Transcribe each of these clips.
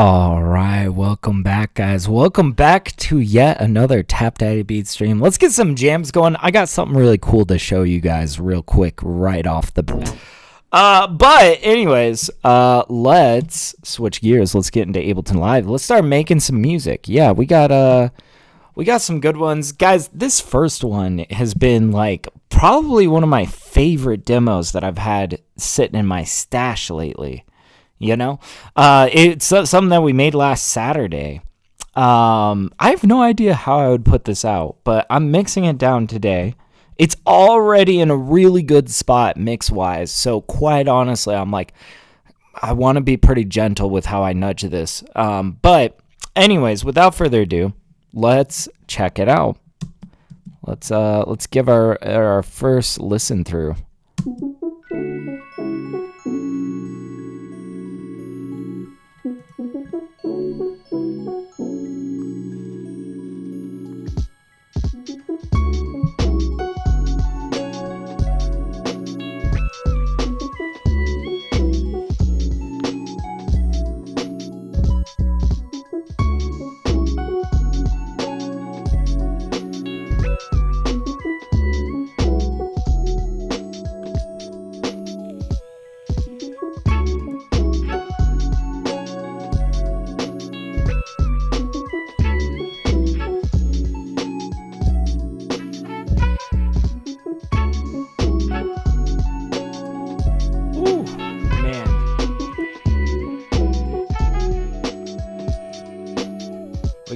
All right, welcome back, guys. Welcome back to yet another TapDaddyBeats stream. Let's get some jams going. I got something really cool to show you guys real quick right off the bat. But anyways, let's switch gears. Let's get into Ableton Live. Let's start making some music. Yeah, we got some good ones. Guys, this first one has been like probably one of my favorite demos that I've had sitting in my stash lately. You know, it's something that we made last Saturday. I have no idea how I would put this out, but I'm mixing it down today. It's already in a really good spot mix-wise, so quite honestly, I'm like, I want to be pretty gentle with how I nudge this. But anyways, without further ado, let's check it out. Let's give our first listen through.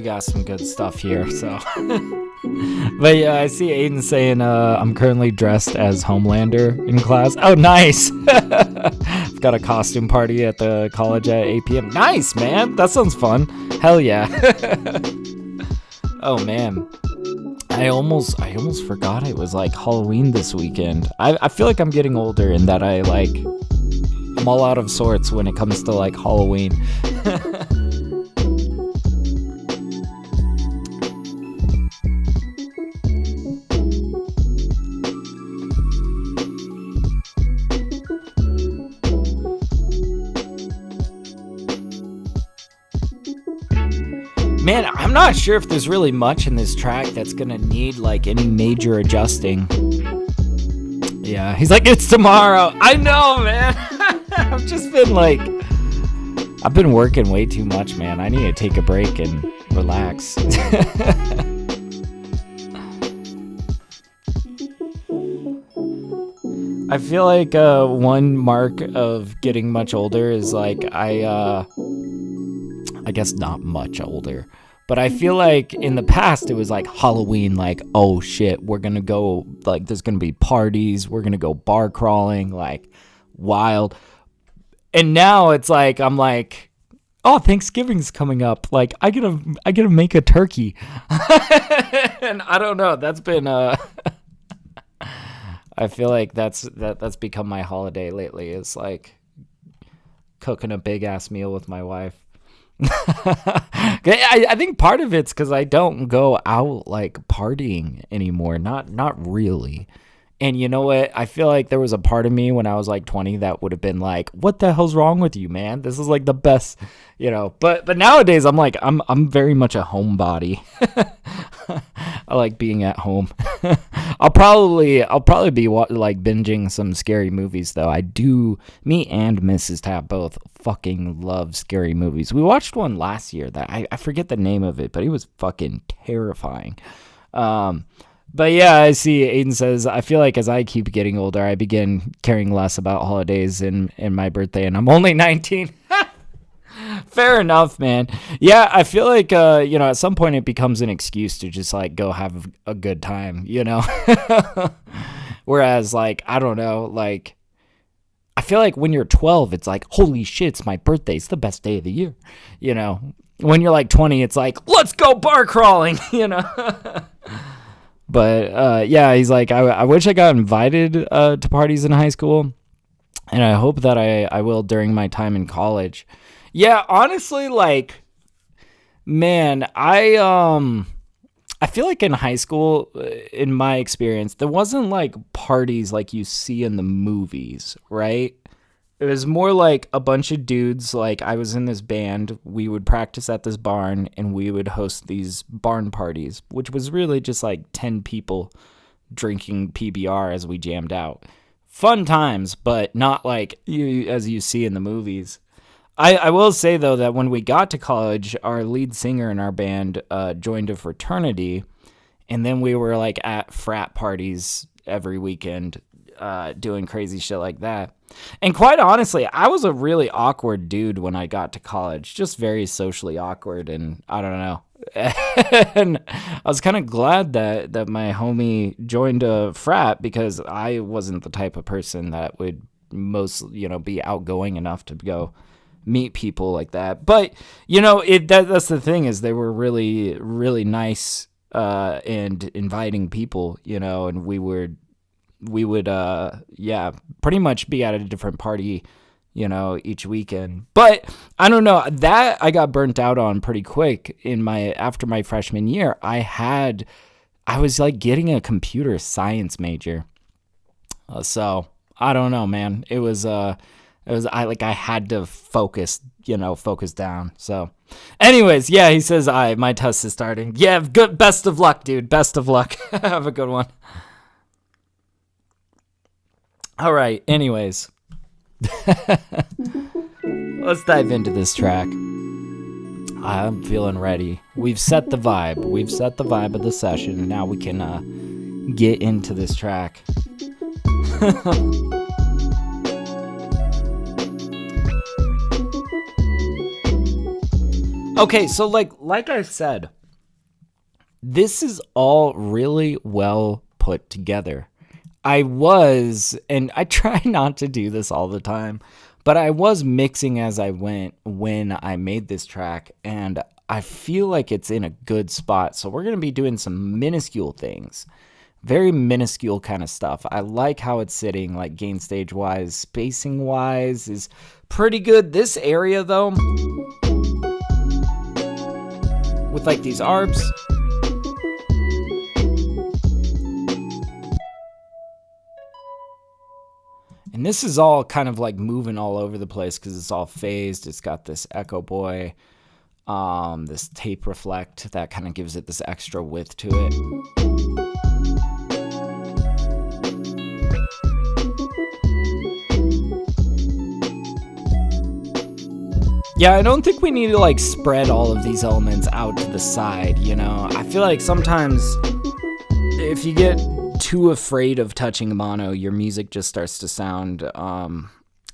Got some good stuff here, so but yeah, I see Aiden saying I'm currently dressed as Homelander in class. Oh, nice. I've got a costume party at the college at 8 p.m. Nice, man, that sounds fun. Hell yeah. Oh man, I almost forgot it was like Halloween this weekend. I feel like I'm getting older and that I'm all out of sorts when it comes to like Halloween. Man, I'm not sure if there's really much in this track that's gonna need like any major adjusting. Yeah, he's like, it's tomorrow. I know, man. I've just been like, I've been working way too much, man. I need to take a break and relax. I feel like one mark of getting much older is like I guess not much older, but I feel like in the past it was like Halloween, like, oh shit, we're gonna go, like, there's gonna be parties, we're gonna go bar crawling, like, wild. And now it's like, I'm like, oh, Thanksgiving's coming up, like, I gotta make a turkey. And I don't know, that's been I feel like that's become my holiday lately, is like cooking a big ass meal with my wife. I think part of it's because I don't go out like partying anymore, not really. And you know what, I feel like there was a part of me when I was like 20 that would have been like, what the hell's wrong with you, man? This is like the best, you know. But nowadays I'm like, I'm very much a homebody. I like being at home. I'll probably be like binging some scary movies though. Me and Mrs. Tap both fucking love scary movies. We watched one last year that I forget the name of it, but it was fucking terrifying. But yeah, I see Aiden says, I feel like as I keep getting older, I begin caring less about holidays and my birthday, and I'm only 19. Fair enough, man. Yeah, I feel like, at some point it becomes an excuse to just, like, go have a good time, you know? Whereas, like, I don't know, like, I feel like when you're 12, it's like, holy shit, it's my birthday. It's the best day of the year, you know? When you're, like, 20, it's like, let's go bar crawling, you know? But, yeah, he's like, I wish I got invited to parties in high school, and I hope that I will during my time in college. Yeah, honestly, like, man, I feel like in high school, in my experience, there wasn't, like, parties like you see in the movies, right? It was more like a bunch of dudes. Like, I was in this band. We would practice at this barn, and we would host these barn parties, which was really just like 10 people drinking PBR as we jammed out. Fun times, but not like as you see in the movies. I will say, though, that when we got to college, our lead singer in our band joined a fraternity, and then we were like at frat parties every weekend doing crazy shit like that. And quite honestly, I was a really awkward dude when I got to college, just very socially awkward, and I don't know. And I was kind of glad that my homie joined a frat, because I wasn't the type of person that would be outgoing enough to go meet people like that. But that's the thing, is they were really, really nice and inviting people, and we would pretty much be at a different party each weekend. But I don't know, that I got burnt out on pretty quick after my freshman year. I was like getting a computer science major. So I don't know, man. I had to focus down. So anyways, yeah, he says, my test is starting. Yeah, good. Best of luck, dude. Best of luck. Have a good one. All right. Anyways, let's dive into this track. I'm feeling ready. We've set the vibe. We've set the vibe of the session. Now we can get into this track. Okay, so like I said, this is all really well put together. And I try not to do this all the time, but I was mixing as I went when I made this track, and I feel like it's in a good spot. So we're going to be doing some minuscule things, very minuscule kind of stuff. I like how it's sitting, like gain stage wise, spacing wise is pretty good. This area though, with like these arbs, and this is all kind of like moving all over the place because it's all phased. It's got this echo boy, this tape reflect that kind of gives it this extra width to it. Yeah, I don't think we need to like spread all of these elements out to the side, I feel like sometimes if you get too afraid of touching mono, your music just starts to sound, I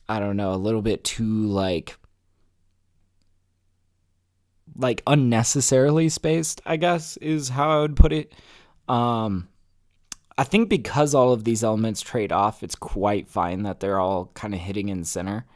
don't know, a little bit too like unnecessarily spaced, I guess is how I would put it. I think because all of these elements trade off, it's quite fine that they're all kind of hitting in center.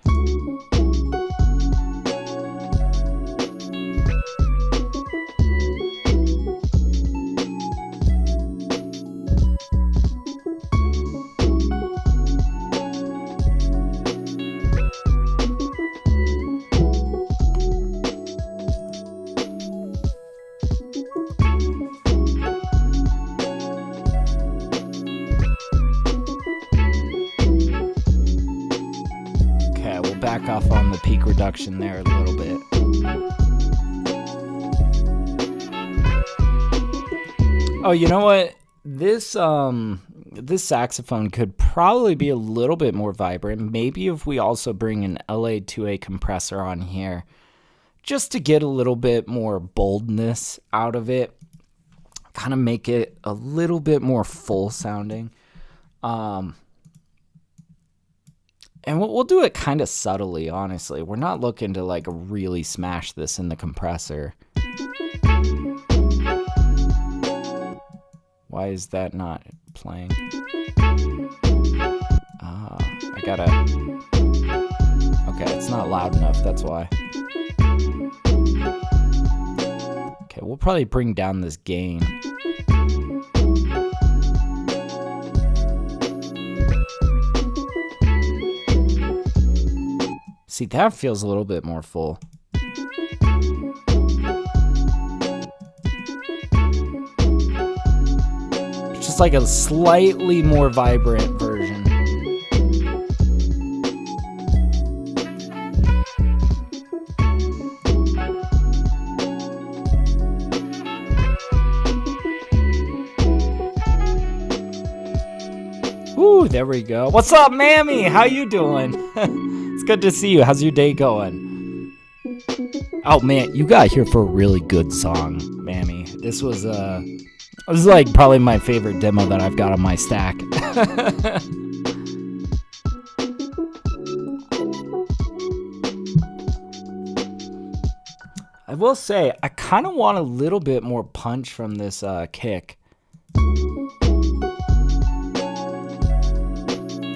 Back off on the peak reduction there a little bit. Oh, you know what? This saxophone could probably be a little bit more vibrant. Maybe if we also bring an LA2A compressor on here, just to get a little bit more boldness out of it, kind of make it a little bit more full sounding. And we'll do it kind of subtly, honestly. We're not looking to like really smash this in the compressor. Why is that not playing? I gotta... Okay, it's not loud enough, that's why. Okay, we'll probably bring down this gain. See, that feels a little bit more full. It's just like a slightly more vibrant version. there we go. What's up, Mammy? How you doing? It's good to see you. How's your day going? Oh man, you got here for a really good song, Mammy. This was like probably my favorite demo that I've got on my stack. I will say, I kind of want a little bit more punch from this kick.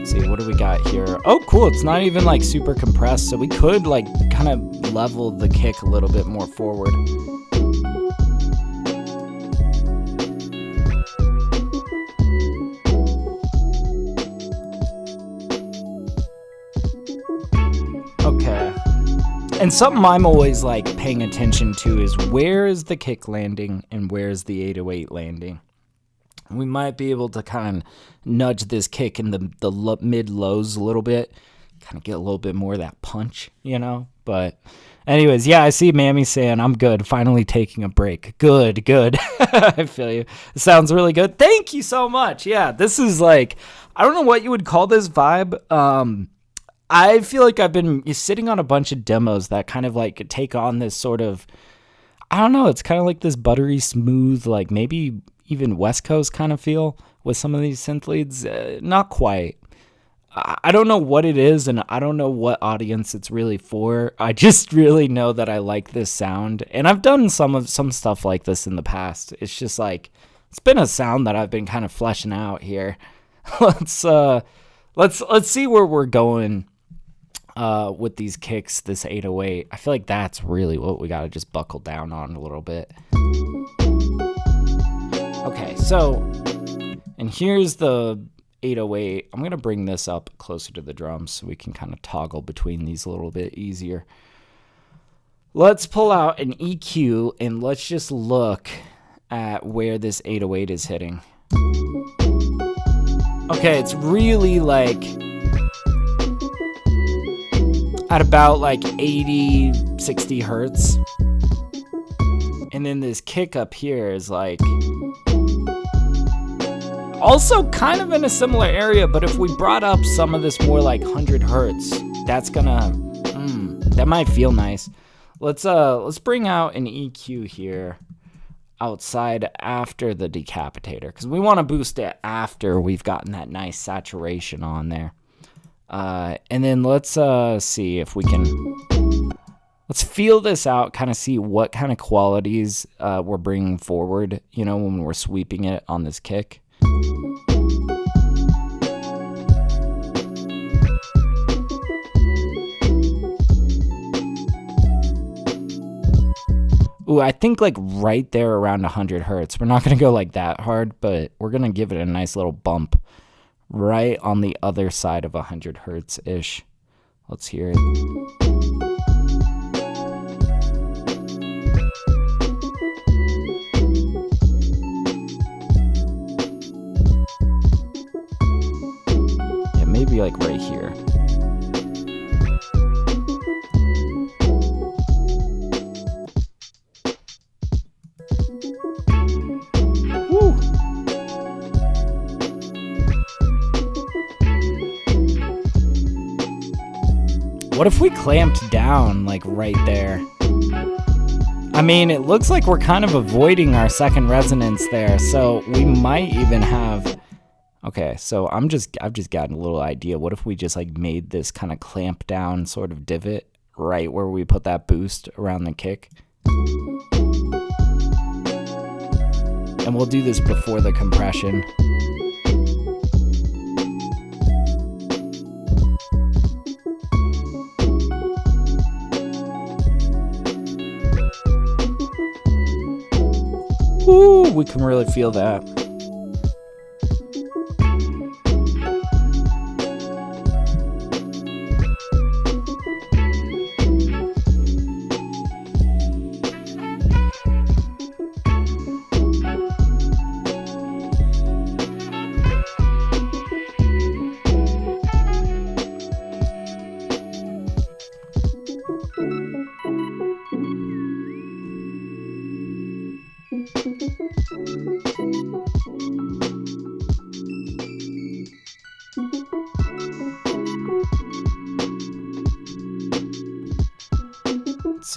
Let's see, what do we got here? Oh, cool. It's not even like super compressed, so we could like kind of level the kick a little bit more forward. Okay. And something I'm always like paying attention to is where is the kick landing and where's the 808 landing. We might be able to kind of nudge this kick in the mid lows a little bit, kind of get a little bit more of that punch, you know. But anyways, yeah, I see Mammy saying I'm good, finally taking a break. Good. I feel you. It sounds really good. Thank you so much. Yeah, this is like, I don't know what you would call this vibe. I feel like I've been sitting on a bunch of demos that kind of like take on this sort of, I don't know, it's kind of like this buttery smooth, like maybe even West Coast kind of feel with some of these synth leads. Not quite. I don't know what it is, and I don't know what audience it's really for. I just really know that I like this sound, and I've done some stuff like this in the past. It's just like, it's been a sound that I've been kind of fleshing out here. Let's see where we're going with these kicks, this 808. I feel like that's really what we got to just buckle down on a little bit. Okay, so, and here's the 808. I'm going to bring this up closer to the drums so we can kind of toggle between these a little bit easier. Let's pull out an EQ and let's just look at where this 808 is hitting. Okay, it's really like at about like 80, 60 hertz. And then this kick up here is like also kind of in a similar area, but if we brought up some of this more like 100 hertz, that's gonna, that might feel nice. Let's bring out an EQ here outside after the decapitator, because we want to boost it after we've gotten that nice saturation on there. And then let's see if we can, let's feel this out, kind of see what kind of qualities we're bringing forward, you know, when we're sweeping it on this kick. Ooh, I think like right there around 100 hertz. We're not going to go like that hard, but we're going to give it a nice little bump right on the other side of 100 hertz-ish. Let's hear it. Yeah, maybe like right here. What if we clamped down like right there? I mean, it looks like we're kind of avoiding our second resonance there, so we might even have, okay, so I've just gotten a little idea. What if we just like made this kind of clamp down sort of divot right where we put that boost around the kick? And we'll do this before the compression. Ooh, we can really feel that.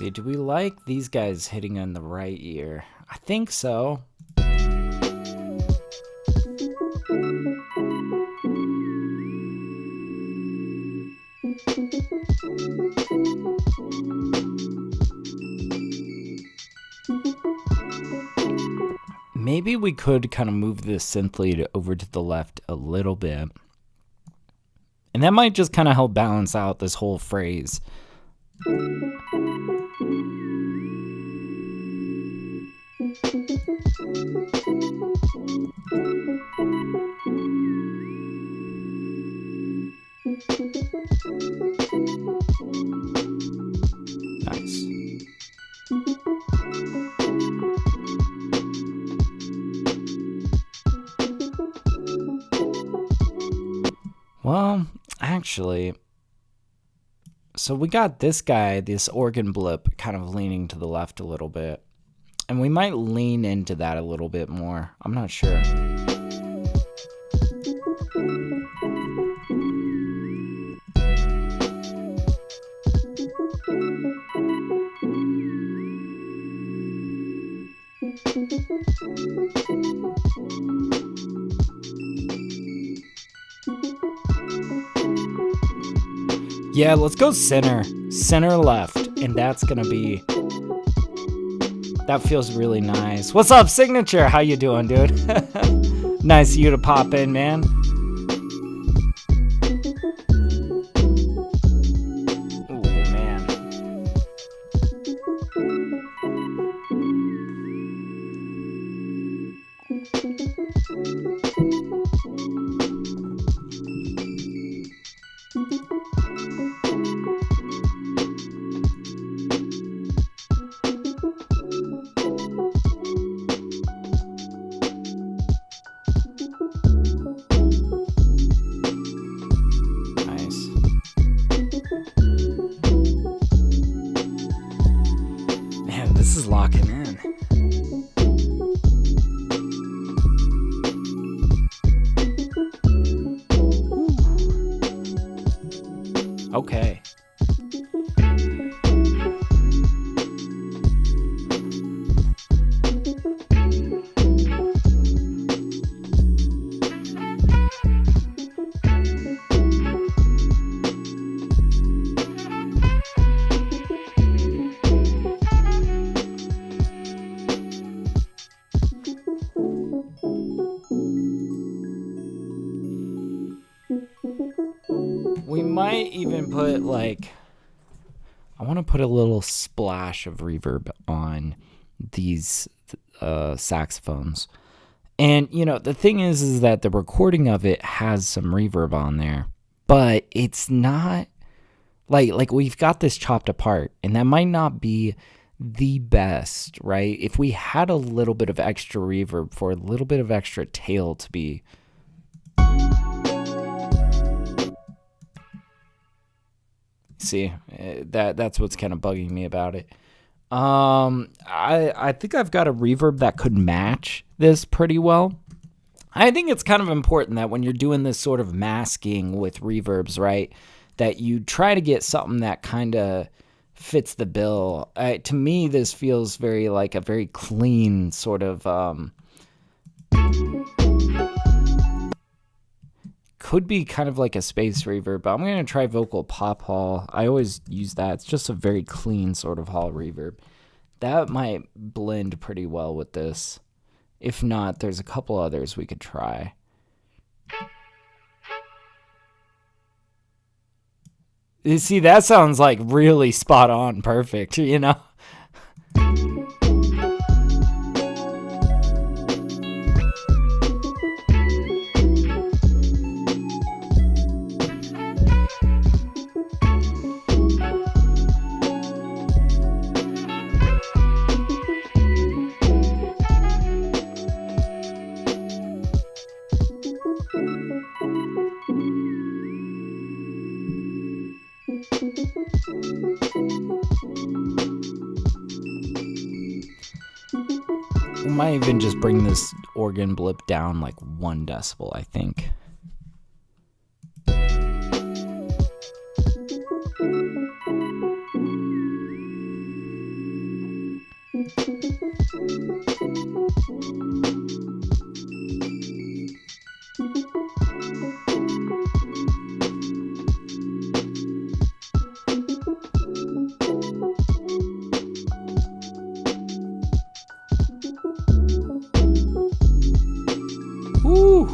see, do we like these guys hitting on the right ear? I think so. Maybe we could kind of move this synth lead over to the left a little bit. And that might just kind of help balance out this whole phrase. Nice. Well, actually, so we got this guy, this organ blip, kind of leaning to the left a little bit. And we might lean into that a little bit more. I'm not sure. Yeah, let's go center left, and that's gonna be, that feels really nice. What's up, Signature? How you doing, dude? Nice of you to pop in, man. Ooh, man. This is locking in. Okay. We might even put, like, I want to put a little splash of reverb on these saxophones. And, you know, the thing is that the recording of it has some reverb on there, but it's not like we've got this chopped apart, and that might not be the best, right? If we had a little bit of extra reverb for a little bit of extra tail to be... See, that's what's kind of bugging me about it. I think I've got a reverb that could match this pretty well. I think it's kind of important that when you're doing this sort of masking with reverbs, right, that you try to get something that kind of fits the bill. To me, this feels very like a very clean sort of... could be kind of like a space reverb, but I'm going to try vocal pop hall. I always use that. It's just a very clean sort of hall reverb. That might blend pretty well with this. If not, there's a couple others we could try. You see, that sounds like really spot on perfect, you know? We might even just bring this organ blip down like 1 decibel, I think. Woo!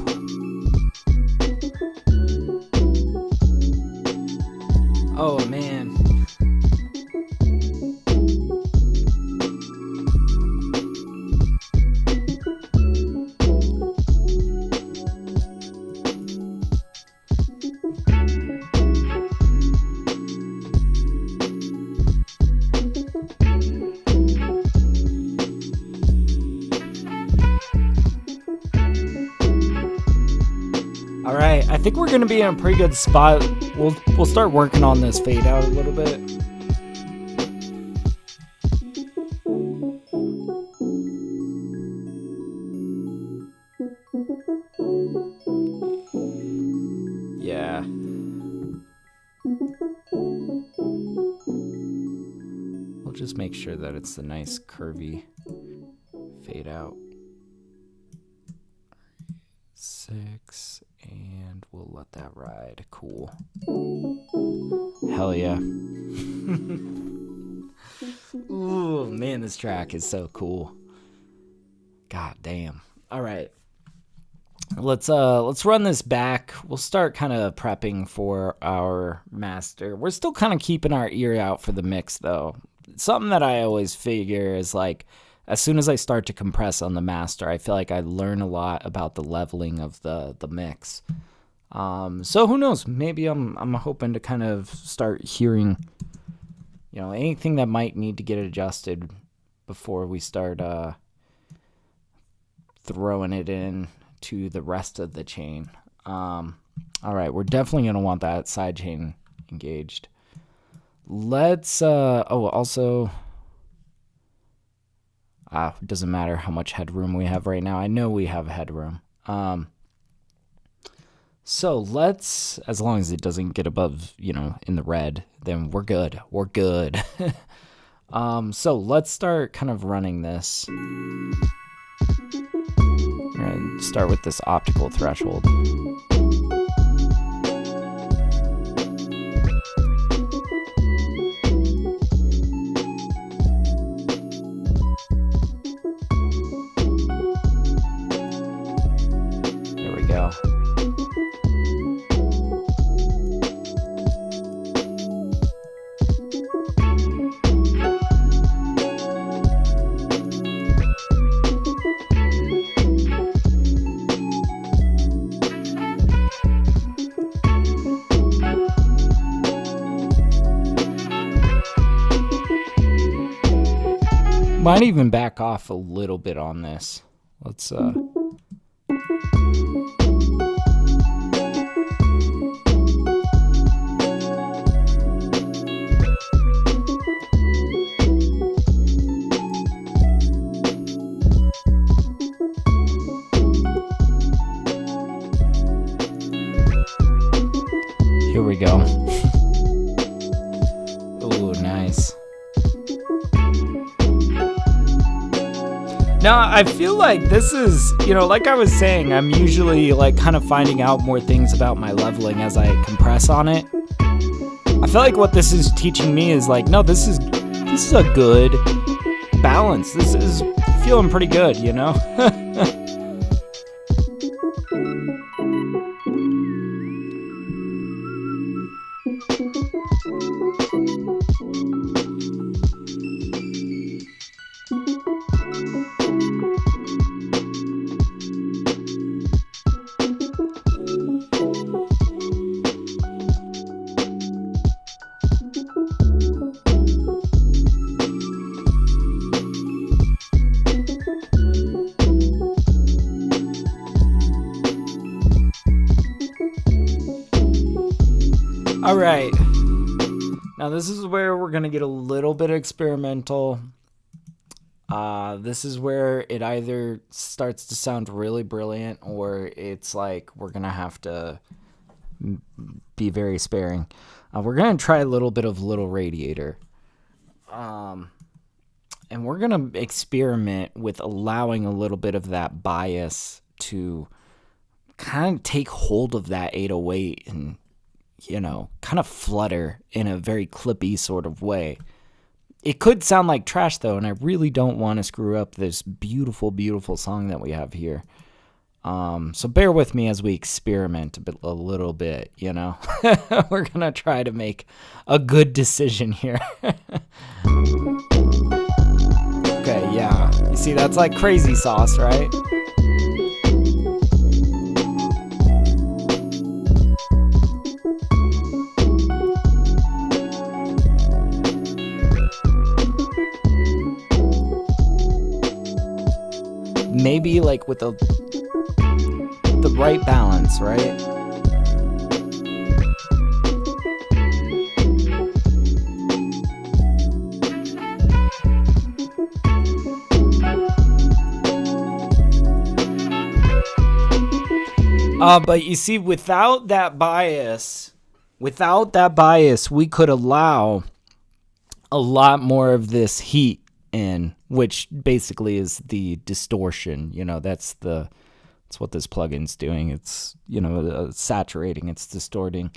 Oh man. All right, I think we're gonna be in a pretty good spot. We'll start working on this fade out a little bit. Yeah. We'll just make sure that it's the nice curvy fade out. 6, and we'll let that ride. Cool. Hell yeah. Ooh, man, this track is so cool. God damn. All right. Let's run this back. We'll start kind of prepping for our master. We're still kind of keeping our ear out for the mix though. Something that I always figure is like, as soon as I start to compress on the master, I feel like I learn a lot about the leveling of the mix. So who knows? Maybe I'm hoping to kind of start hearing, you know, anything that might need to get adjusted before we start throwing it in to the rest of the chain. All right, we're definitely gonna want that side chain engaged. Let's also. It doesn't matter how much headroom we have right now. I know we have headroom. So let's, as long as it doesn't get above, you know, in the red, then we're good. We're good. So let's start kind of running this. We're going to start with this optical threshold. Might even back off a little bit on this. Let's here we go. Ooh, nice. Now, I feel like this is, you know, like I was saying, I'm usually like kind of finding out more things about my leveling as I compress on it. I feel like what this is teaching me is like, no, this is a good balance. This is feeling pretty good, you know? All right, now this is where we're gonna get a little bit experimental. This is where it either starts to sound really brilliant or it's like we're gonna have to be very sparing. We're gonna try a little bit of Little Radiator. And we're going to experiment with allowing a little bit of that bias to kind of take hold of that 808 and, kind of flutter in a very clippy sort of way. It could sound like trash, though, and I really don't want to screw up this beautiful, beautiful song that we have here. So bear with me as we experiment a little bit, We're going to try to make a good decision here. Okay, yeah. You see, that's like crazy sauce, right? Maybe like with the right balance, right? But you see, without that bias, we could allow a lot more of this heat in, which basically is the distortion. That's what this plugin's doing. It's, saturating, it's distorting.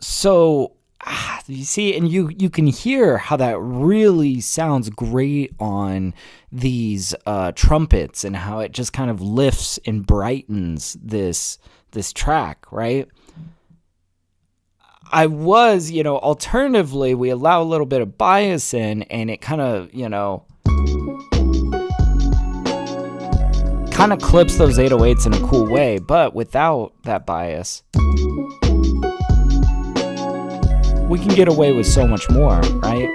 So you see, and you can hear how that really sounds great on these trumpets, and how it just kind of lifts and brightens this track, right? I was, alternatively, we allow a little bit of bias in, and it kind of, clips those 808s in a cool way, but without that bias, we can get away with so much more, right?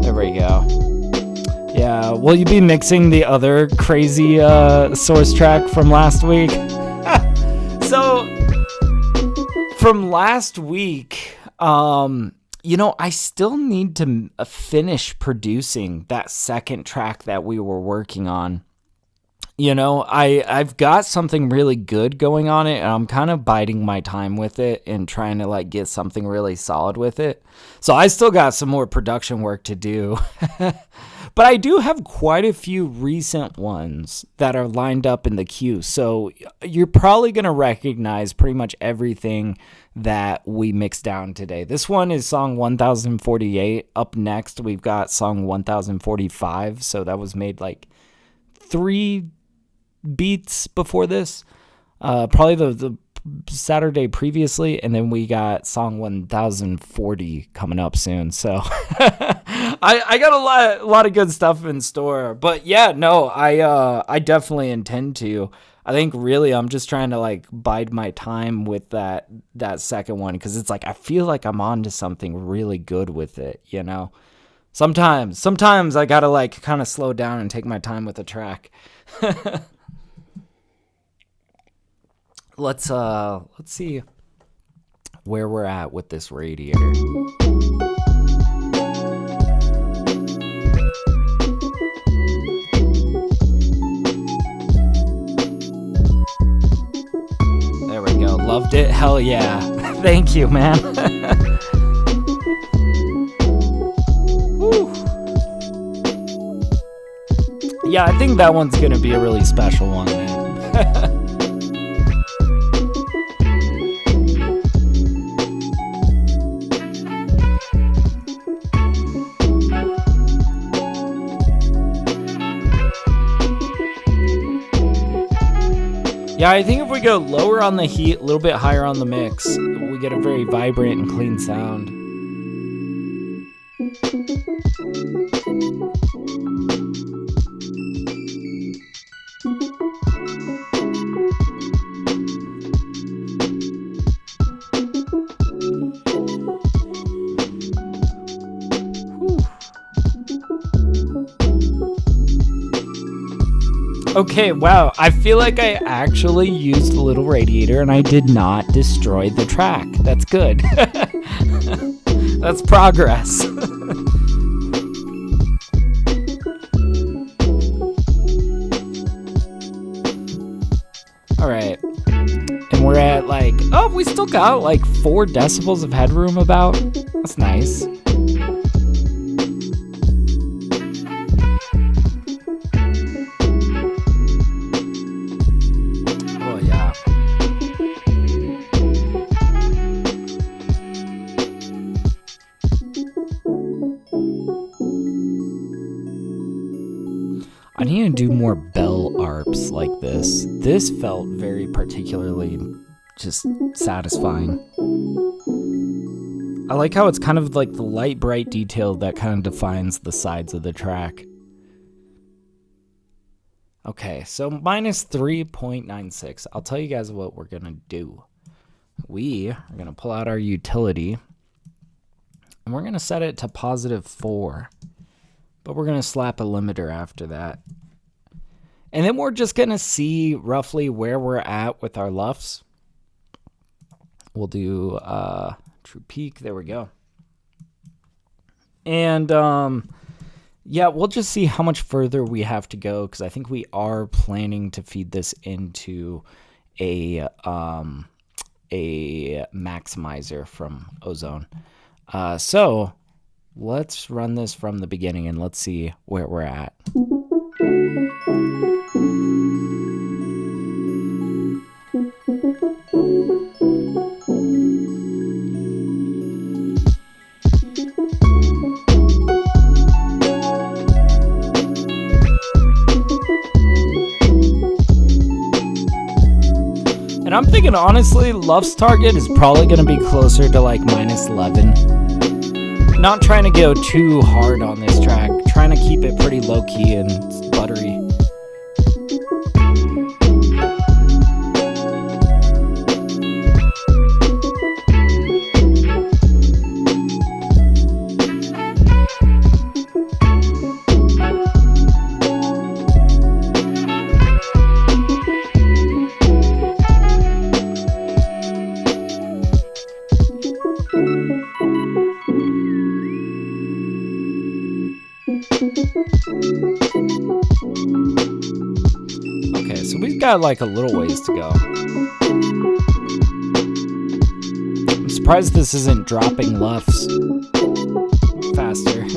There we go. Yeah, will you be mixing the other crazy source track from last week? So, from last week, I still need to finish producing that second track that we were working on. I've got something really good going on it, and I'm kind of biding my time with it and trying to get something really solid with it. So I still got some more production work to do. But I do have quite a few recent ones that are lined up in the queue. So you're probably going to recognize pretty much everything that we mixed down today. This one is song 1048. Up next, we've got song 1045. So that was made 3 beats before this. Probably the Saturday previously, and then we got song 1040 coming up soon. So I got a lot of good stuff in store. But yeah, no, I definitely intend to. I think really I'm just trying to bide my time with that second one, because it's I feel like I'm on to something really good with it, Sometimes I gotta kind of slow down and take my time with the track. Let's see where we're at with this radiator. There we go. Loved it. Hell yeah. Thank you, man. Woo. Yeah, I think that one's gonna be a really special one, man. Yeah, I think if we go lower on the heat, a little bit higher on the mix, we get a very vibrant and clean sound. Okay, wow, I feel like I actually used a little radiator and I did not destroy the track. That's good. That's progress. All right. And we're at like, oh, we still got like 4 decibels of headroom about. That's nice. Oh, yeah. I need to do more bell arps like this. This felt very particularly just satisfying. I like how it's kind of like the light bright detail that kind of defines the sides of the track. Okay, so minus 3.96. I'll tell you guys what we're gonna do. We are gonna pull out our utility and we're gonna set it to +4. But we're going to slap a limiter after that. And then we're just going to see roughly where we're at with our LUFS. We'll do true peak. There we go. And yeah, we'll just see how much further we have to go, because I think we are planning to feed this into a maximizer from Ozone. So let's run this from the beginning and let's see where we're at. And I'm thinking, honestly, LUFS target is probably going to be closer to like -11. Not trying to go too hard on this track, trying to keep it pretty low-key and buttery. Okay, so we've got like a little ways to go. I'm surprised this isn't dropping LUFS faster.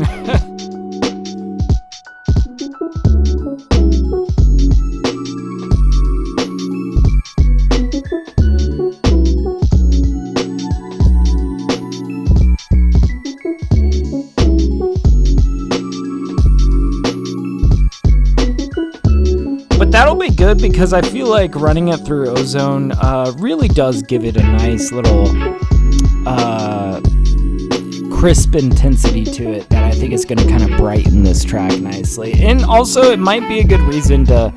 That'll be good, because I feel like running it through Ozone really does give it a nice little crisp intensity to it that I think is going to kind of brighten this track nicely. And also, it might be a good reason to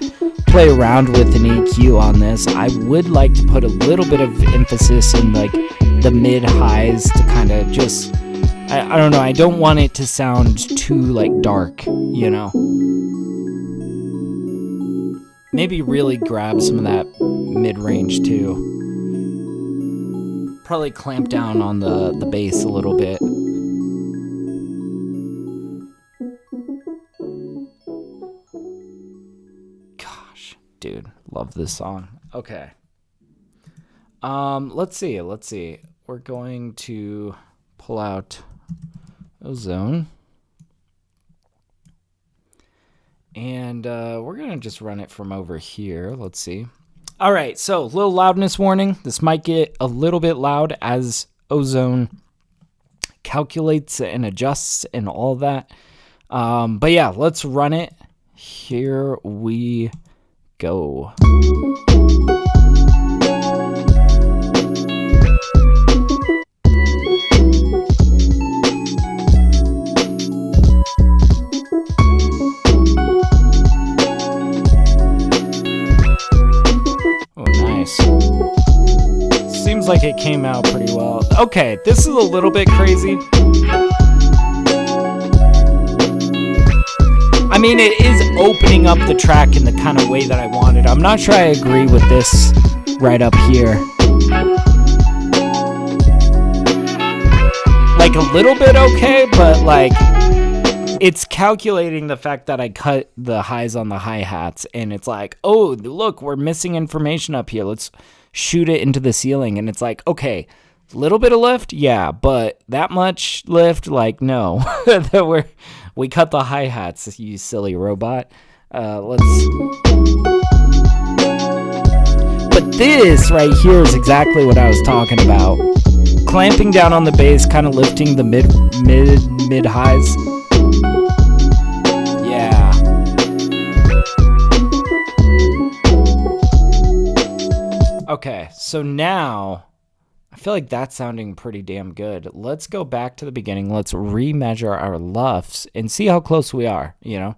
play around with an EQ on this. I would like to put a little bit of emphasis in like the mid-highs to kind of just, I don't know, I don't want it to sound too like dark, you know? Maybe really grab some of that mid-range too. Probably clamp down on the bass a little bit. Gosh, dude, love this song. Okay. Let's see. We're going to pull out Ozone. And we're going to just run it from over here. Let's see. All right, so a little loudness warning. This might get a little bit loud as Ozone calculates and adjusts and all that. But yeah, let's run it. Here we go. Seems like it came out pretty well. Okay, this is a little bit crazy. I mean, it is opening up the track in the kind of way that I wanted. I'm not sure I agree with this right up here. Like a little bit okay, but like it's calculating the fact that I cut the highs on the hi-hats, and it's like, oh, look, we're missing information up here. Let's shoot it into the ceiling. And it's like, okay, little bit of lift, yeah, but that much lift, like, no. We cut the hi-hats, you silly robot. But this right here is exactly what I was talking about. Clamping down on the bass, kind of lifting the mid highs. Yeah. Okay, so now I feel like that's sounding pretty damn good. Let's go back to the beginning. Let's remeasure our LUFs and see how close we are, you know?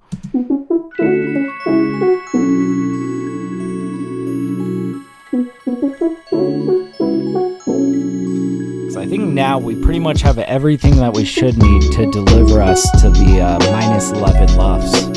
So I think now we pretty much have everything that we should need to deliver us to the minus 11 LUFs.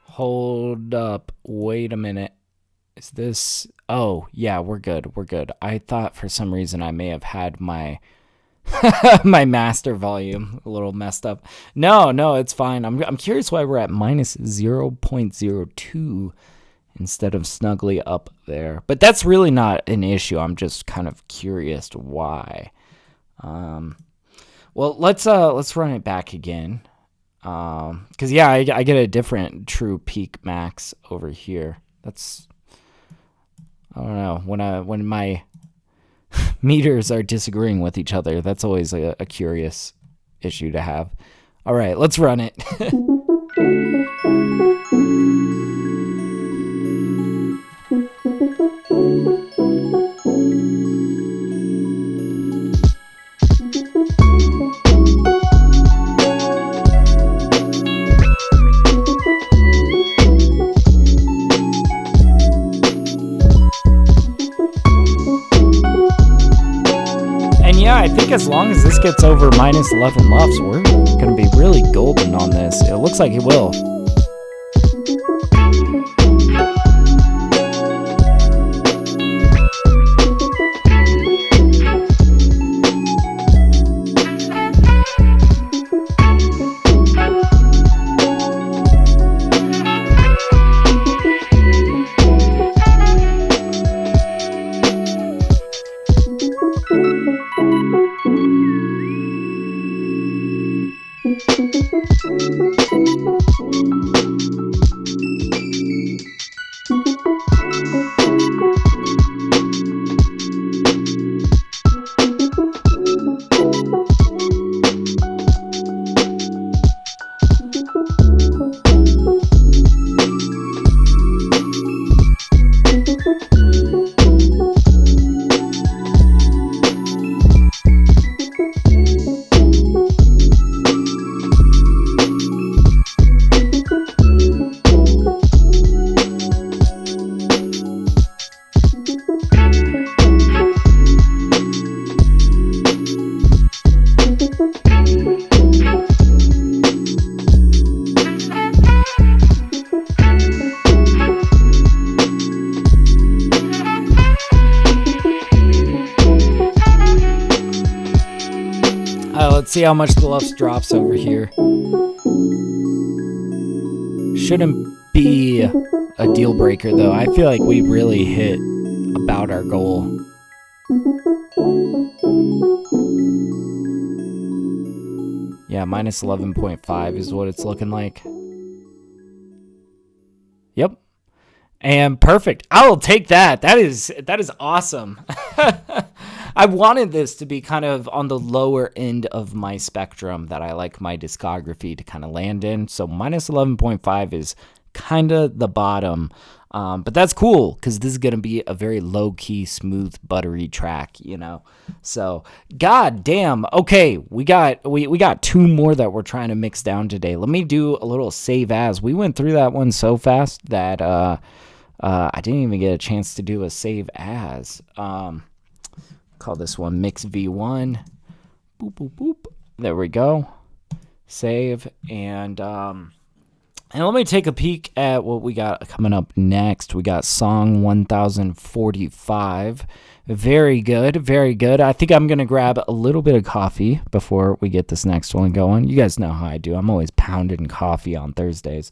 Hold up. Wait a minute. Is this... Oh, yeah, we're good. We're good. I thought for some reason I may have had my my master volume a little messed up. No, it's fine. I'm curious why we're at minus 0.02 instead of snugly up there. But that's really not an issue. I'm just kind of curious why. Well, let's run it back again. Because yeah, I get a different true peak max over here. That's, I don't know, when my meters are disagreeing with each other, that's always a curious issue to have. All right, let's run it. I think as long as this gets over minus 11 LUFs, we're going to be really golden on this. It looks like it will. Let's see how much the LUFs drops over here. Shouldn't be a deal breaker though. I feel like we really hit about our goal. Yeah, minus 11.5 is what it's looking like. Yep. And perfect. I will take that. That is awesome. I wanted this to be kind of on the lower end of my spectrum that I like my discography to kind of land in. So minus 11.5 is kind of the bottom. But that's cool because this is going to be a very low-key, smooth, buttery track, you know? So, god damn. Okay, we got 2 more that we're trying to mix down today. Let me do a little save as. We went through that one so fast that I didn't even get a chance to do a save as. Call this one Mix V1. Boop, boop, boop. There we go. Save. And let me take a peek at what we got coming up next. We got song 1045. Very good, very good. I think I'm going to grab a little bit of coffee before we get this next one going. You guys know how I do. I'm always pounding coffee on Thursdays.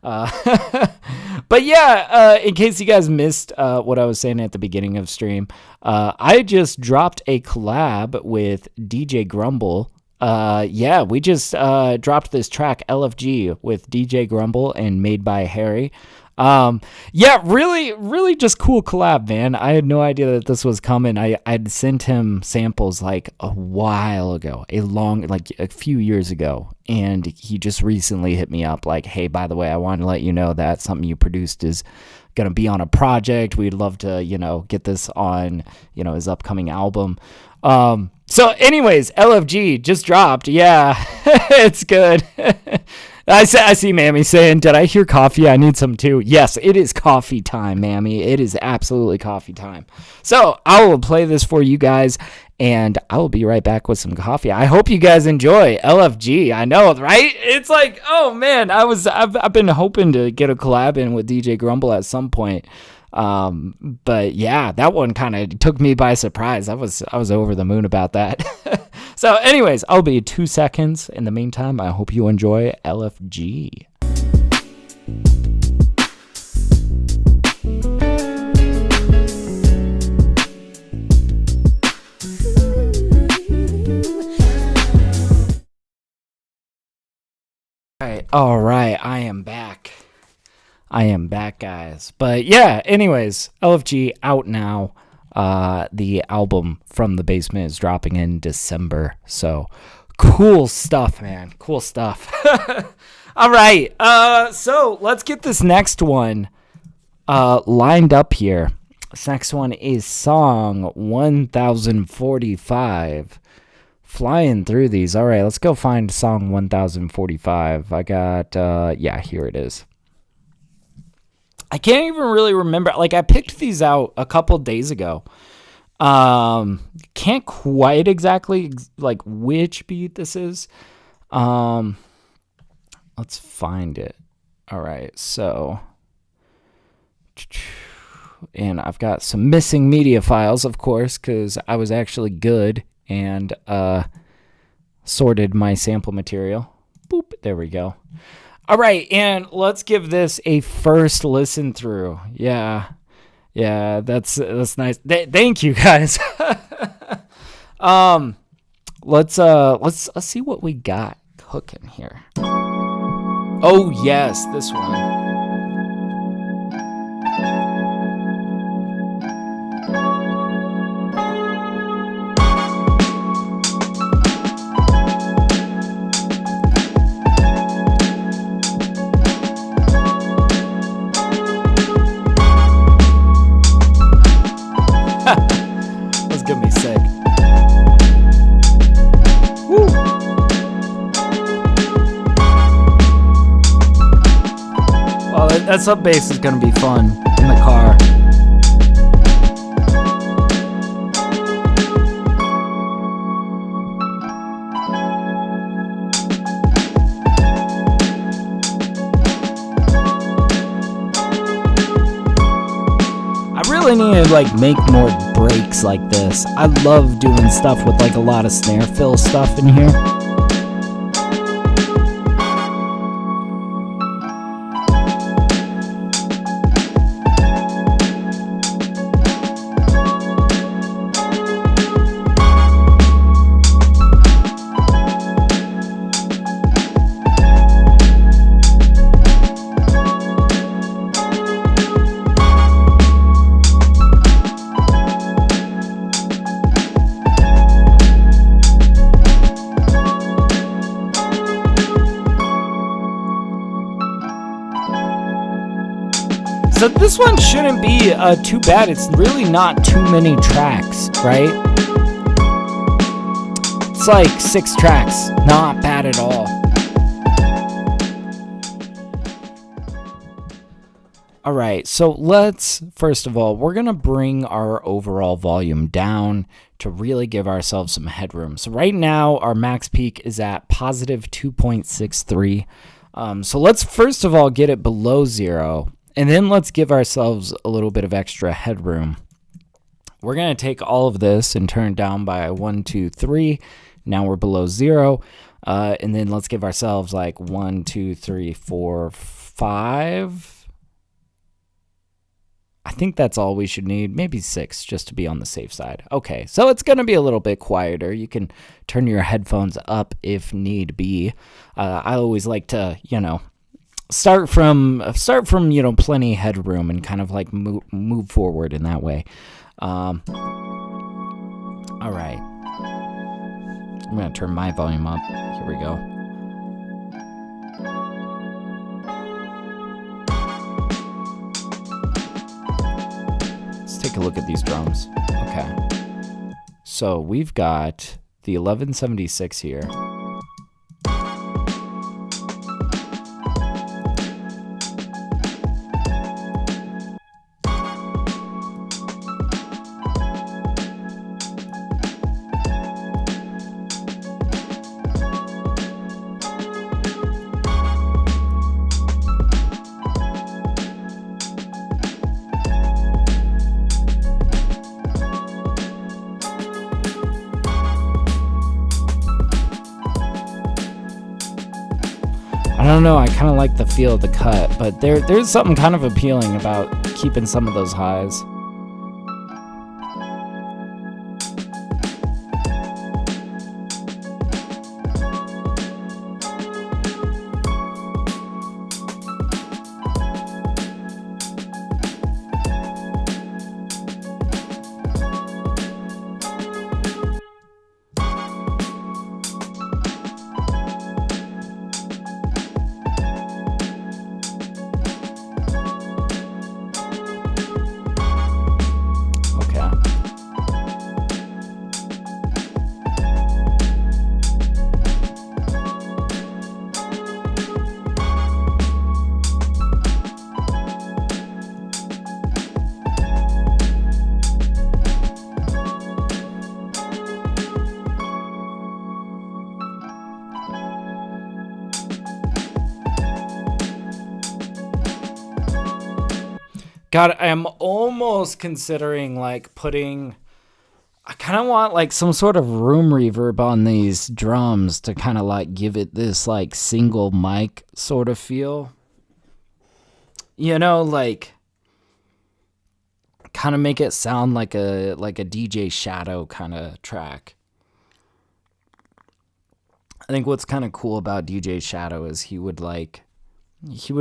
But yeah, in case you guys missed what I was saying at the beginning of stream, I just dropped a collab with DJ Grumble. Yeah, we just dropped this track LFG with DJ Grumble and Made by Harry. Yeah, really just cool collab, man. I had no idea that this was coming. I'd sent him samples like a while ago, like a few years ago, and he just recently hit me up like, hey, by the way, I wanted to let you know that something you produced is gonna be on a project. We'd love to, get this on, his upcoming album. So anyways, LFG just dropped. Yeah, it's good. I see Mammy saying, did I hear coffee? I need some too. Yes, it is coffee time, Mammy. It is absolutely coffee time. So I will play this for you guys, and I will be right back with some coffee. I hope you guys enjoy LFG. I know, right? It's like, oh man, I've been hoping to get a collab in with DJ Grumble at some point. But yeah, that one kind of took me by surprise. I was over the moon about that. So anyways, I'll be 2 seconds. In the meantime, I hope you enjoy LFG. All right, I am back, guys. But yeah, anyways, LFG out now. The album From the Basement is dropping in December. So cool stuff, man. Cool stuff. All right. So let's get this next one lined up here. This next one is song 1045. Flying through these. All right, let's go find song 1045. I got, yeah, here it is. I can't even really remember. Like, I picked these out a couple days ago. Can't quite exactly, like, which beat this is. Let's find it. All right, so. And I've got some missing media files, of course, because I was actually good and sorted my sample material. Boop, there we go. All right, and let's give this a first listen through. Yeah, that's nice. Thank you, guys. Let's see what we got cooking here. Oh yes, this one. That's gonna be sick. Woo. Well, that sub bass is gonna be fun in the car. Need to like make more breaks like this. I love doing stuff with like a lot of snare fill stuff in here. So this one shouldn't be too bad. It's really not too many tracks, right? It's like 6 tracks. Not bad at all. All right, so let's, first of all, we're going to bring our overall volume down to really give ourselves some headroom. So right now, our max peak is at positive 2.63. So let's first of all get it below 0, and then let's give ourselves a little bit of extra headroom. We're going to take all of this and turn it down by 1, 2, 3. Now we're below 0. And then let's give ourselves like 1, 2, 3, 4, 5. I think that's all we should need. Maybe 6 just to be on the safe side. Okay, so it's going to be a little bit quieter. You can turn your headphones up if need be. I always like to, start from plenty headroom and kind of like move forward in that way. All right. I'm going to turn my volume up. Here we go. Take a look at these drums. Okay. So we've got the 1176 here. I don't know, I kind of like the feel of the cut, but there's something kind of appealing about keeping some of those highs. God, I'm almost considering like putting, I kind of want like some sort of room reverb on these drums to kind of like give it this like single mic sort of feel. Like kind of make it sound like a DJ Shadow kind of track. I think what's kind of cool about DJ Shadow is he would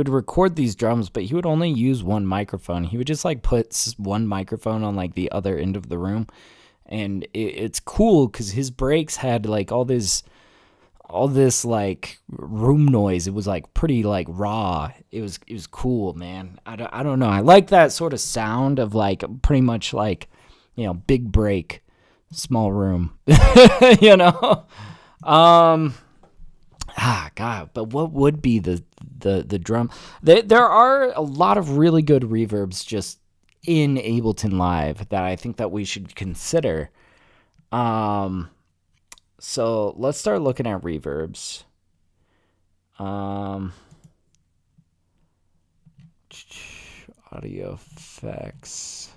record these drums, but he would only use one microphone. He would just like put one microphone on like the other end of the room. And it's cool because his breaks had like all this like room noise. It was like pretty like raw. It was cool, man. I don't know. I like that sort of sound of like pretty much like, big break, small room, God, but what would be the drum? There are a lot of really good reverbs just in Ableton Live that I think that we should consider. So let's start looking at reverbs. Audio effects.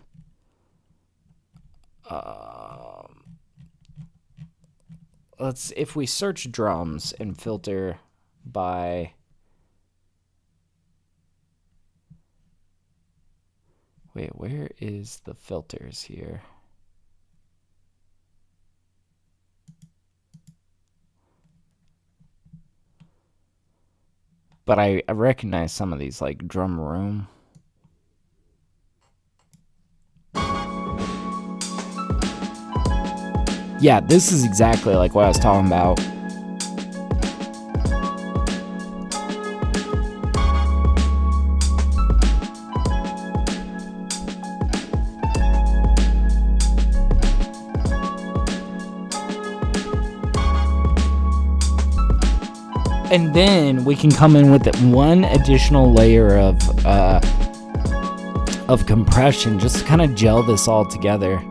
If we search drums and filter by, wait, where is the filters here? But I recognize some of these, like drum room. Yeah, this is exactly like what I was talking about. And then we can come in with one additional layer of compression just to kind of gel this all together.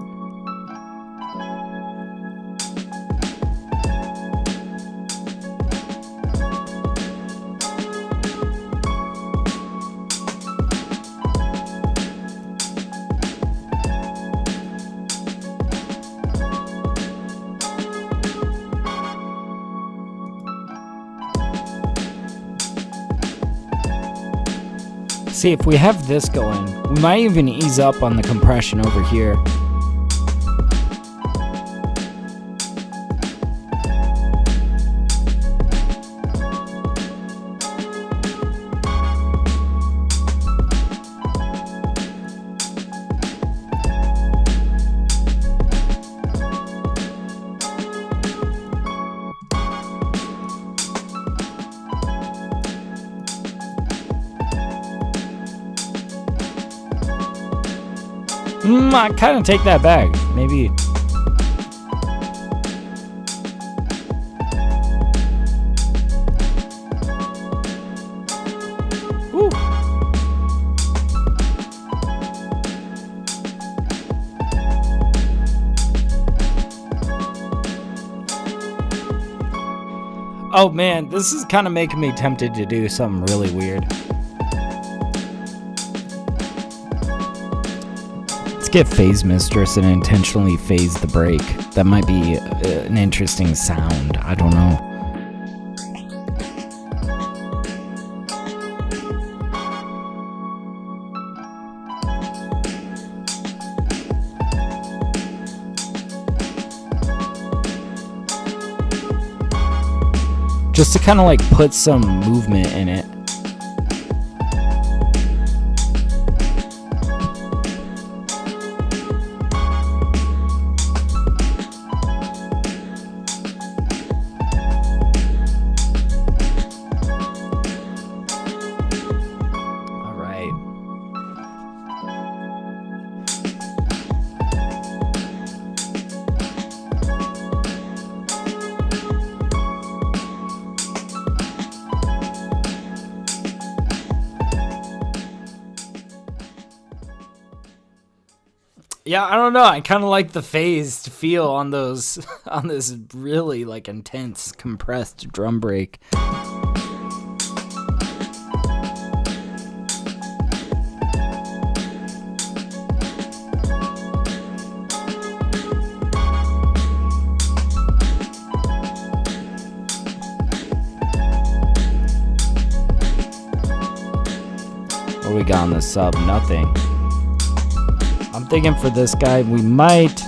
See, if we have this going, we might even ease up on the compression over here. I kind of take that back. Maybe. Ooh. Oh man, this is kind of making me tempted to do something really weird. Get Phase Mistress and intentionally phase the break. That might be an interesting sound. I don't know. Just to kind of like put some movement in it. Yeah, I don't know. I kind of like the phased feel on those, on this really like intense compressed drum break. What do we got on the sub? Nothing. I'm thinking for this guy, we might...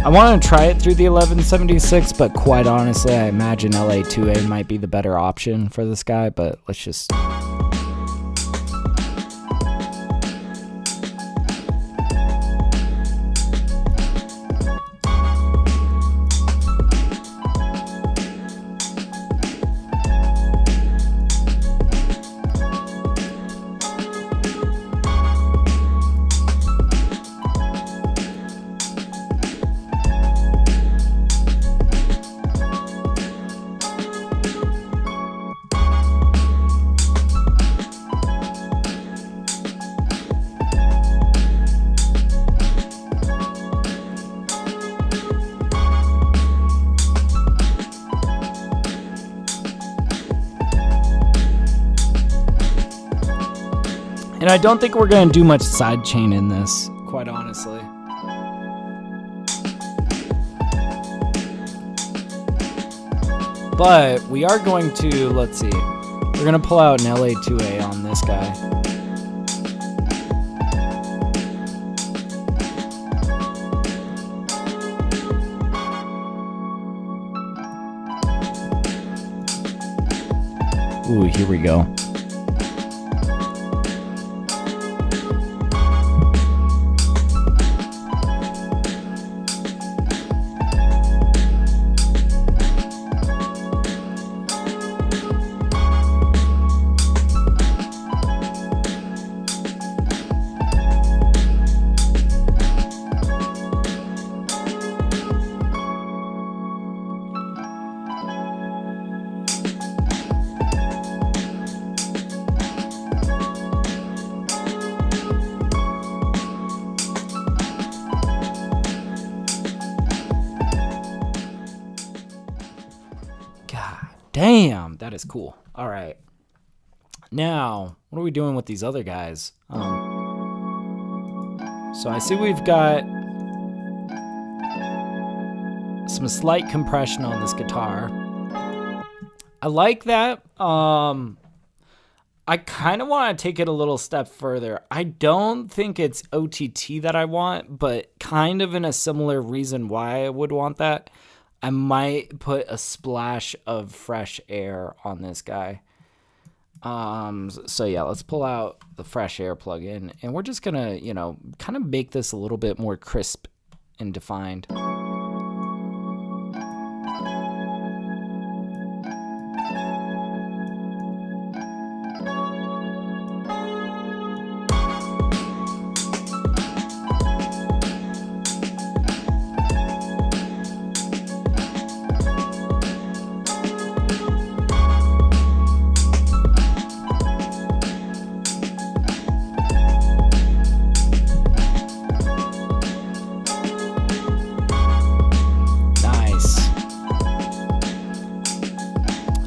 I want to try it through the 1176, but quite honestly, I imagine LA2A might be the better option for this guy, but let's just... And I don't think we're going to do much sidechain in this, quite honestly. But we are going to, let's see, we're going to pull out an LA2A on this guy. Ooh, here we go. Damn, that is cool. All right. Now, what are we doing with these other guys? So I see we've got some slight compression on this guitar. I like that. I kind of want to take it a little step further. I don't think it's OTT that I want, but kind of in a similar reason why I would want that. I might put a splash of fresh air on this guy. So yeah, let's pull out the fresh air plugin, and we're just gonna, you know, kind of make this a little bit more crisp and defined.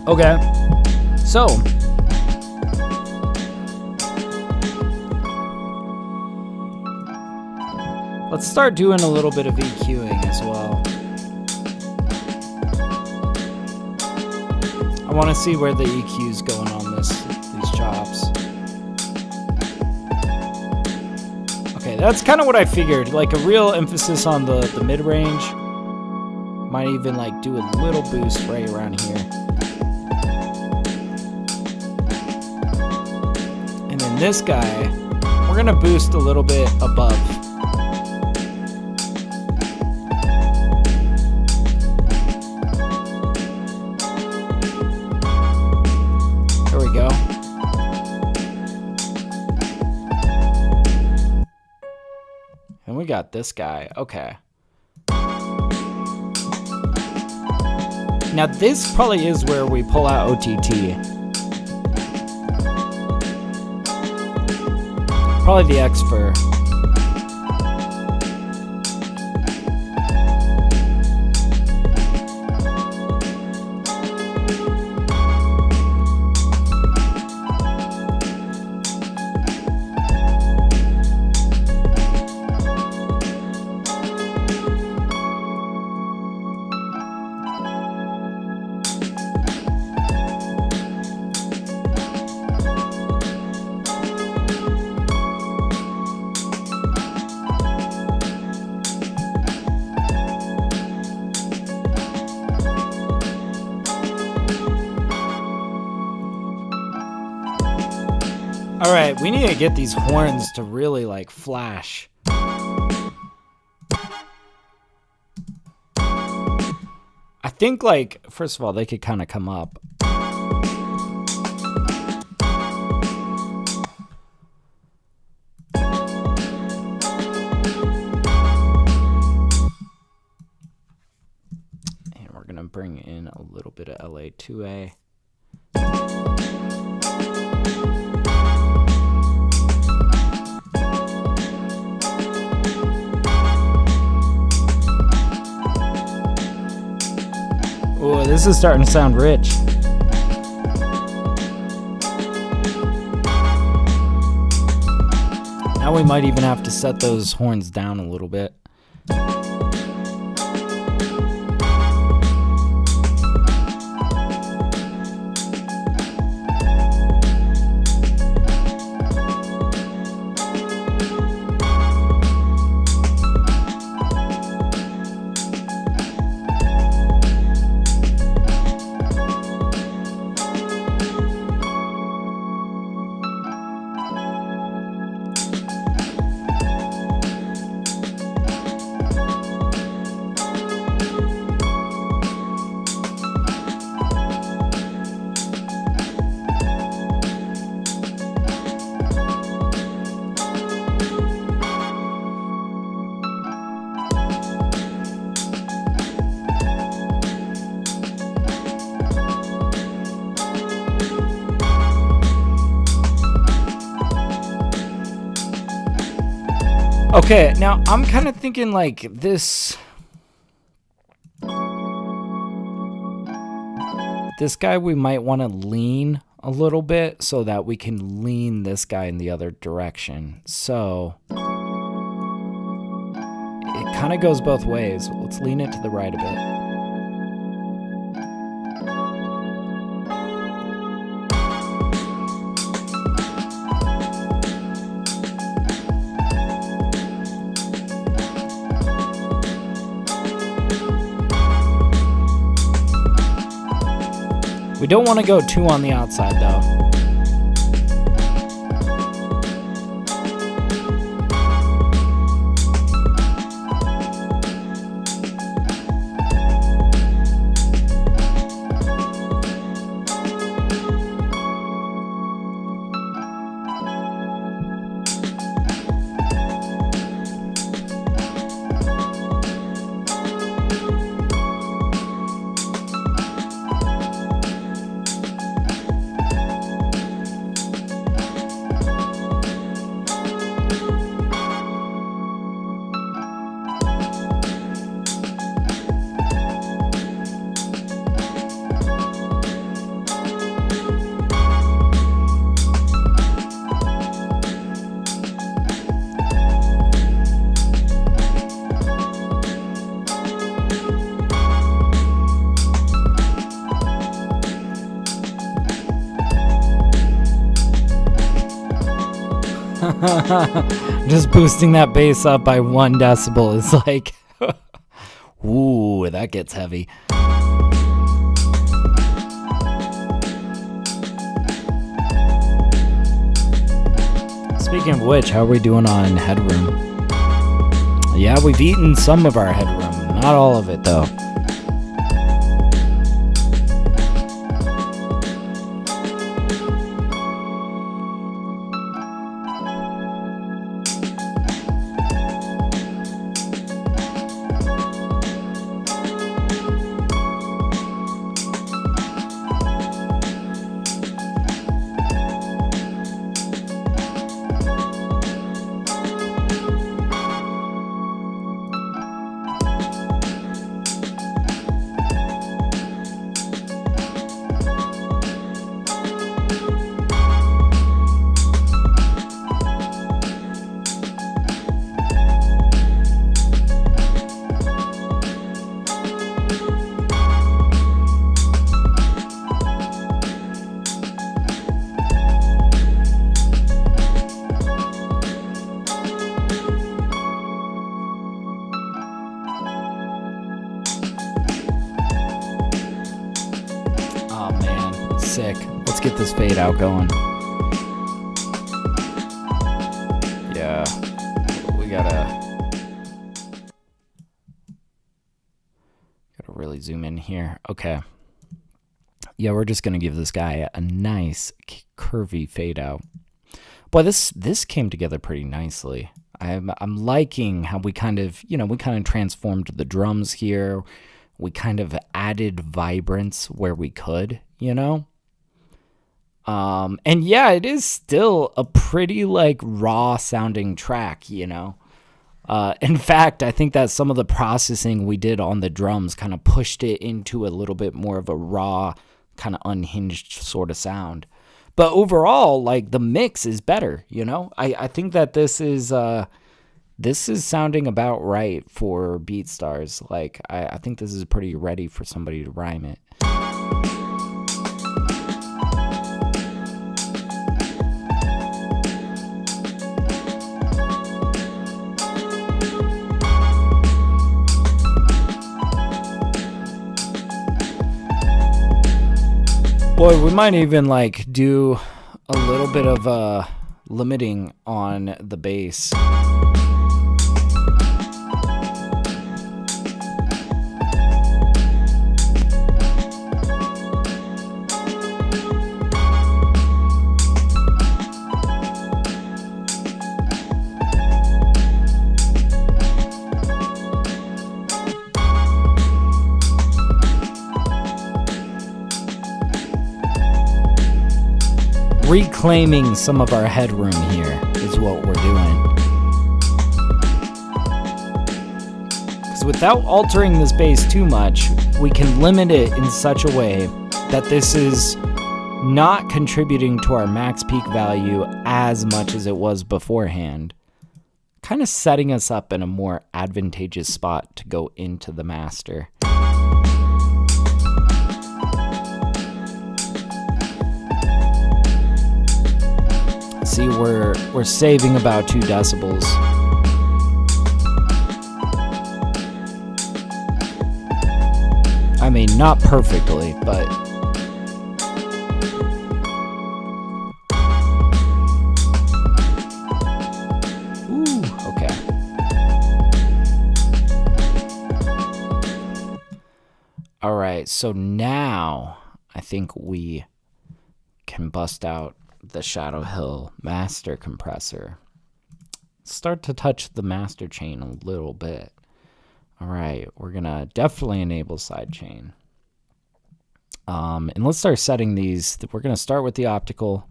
Okay, so let's start doing a little bit of EQing as well. I want to see where the EQ's going on these chops. Okay, that's kind of what I figured. Like a real emphasis on the mid-range. Might even like do a little boost right around here. This guy, we're gonna boost a little bit above. There we go. And we got this guy. Okay. Now this probably is where we pull out OTT. Probably the X-Fur. All right, we need to get these horns to really like flash. I think like, first of all, they could kind of come up. And we're gonna bring in a little bit of LA2A. Oh, this is starting to sound rich. Now we might even have to set those horns down a little bit. Okay, now I'm kind of thinking like this this guy we might want to lean a little bit so that we can lean this guy in the other direction. So it kind of goes both ways. Let's lean it to the right a bit. We don't want to go too on the outside though. Just boosting that bass up by 1 decibel is like, ooh, that gets heavy. Speaking of which, how are we doing on headroom? Yeah, we've eaten some of our headroom, not all of it though. Sick. Let's get this fade out going. Yeah. We gotta really zoom in here. Okay. Yeah, we're just gonna give this guy a nice curvy fade out. Boy, this came together pretty nicely. I'm liking how we kind of transformed the drums here. We kind of added vibrance where we could, and yeah, it is still a pretty like raw sounding track, in fact, I think that some of the processing we did on the drums kind of pushed it into a little bit more of a raw, kind of unhinged sort of sound. But overall, like, the mix is better, I think that this is sounding about right for BeatStars. Like, I think this is pretty ready for somebody to rhyme it. Boy, we might even like do a little bit of limiting on the bass. Reclaiming some of our headroom here is what we're doing. Because without altering this bass too much, we can limit it in such a way that this is not contributing to our max peak value as much as it was beforehand, kind of setting us up in a more advantageous spot to go into the master. See, we're saving about 2 decibels. I mean, not perfectly, but ooh, okay. All right, so now I think we can bust out the Shadow Hill master compressor. Start to touch the master chain a little bit. All right, we're gonna definitely enable sidechain. And let's start setting these. We're gonna start with the optical,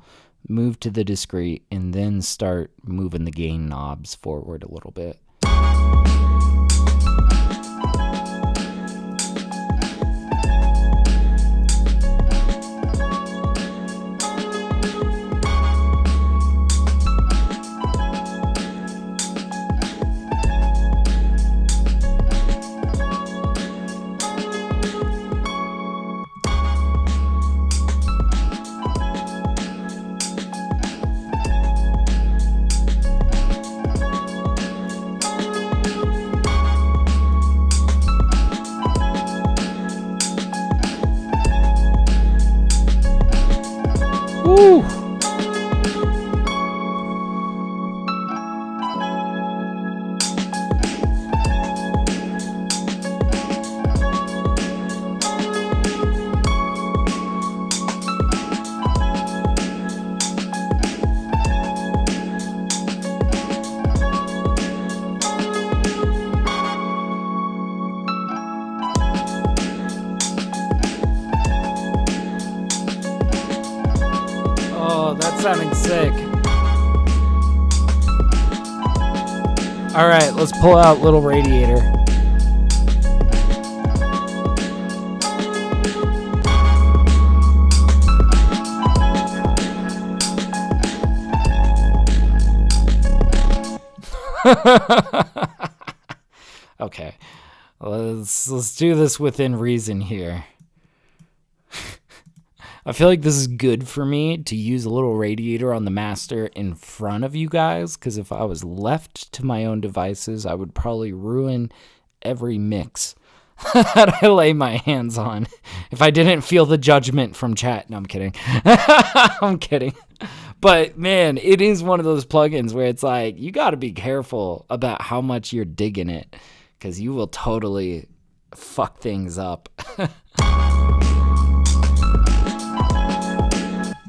move to the discrete, and then start moving the gain knobs forward a little bit. Woo! That's sounding sick. All right, let's pull out little radiator. Okay, let's do this within reason here. I feel like this is good for me to use a little radiator on the master in front of you guys, because if I was left to my own devices, I would probably ruin every mix that I lay my hands on if I didn't feel the judgment from chat. No, I'm kidding. I'm kidding. But man, it is one of those plugins where it's like, you got to be careful about how much you're digging it, because you will totally fuck things up.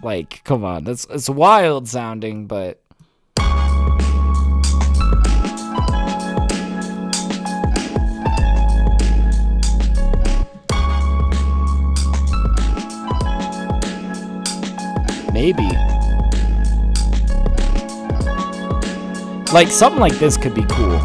Like, come on, it's wild sounding, but maybe. Like, something like this could be cool.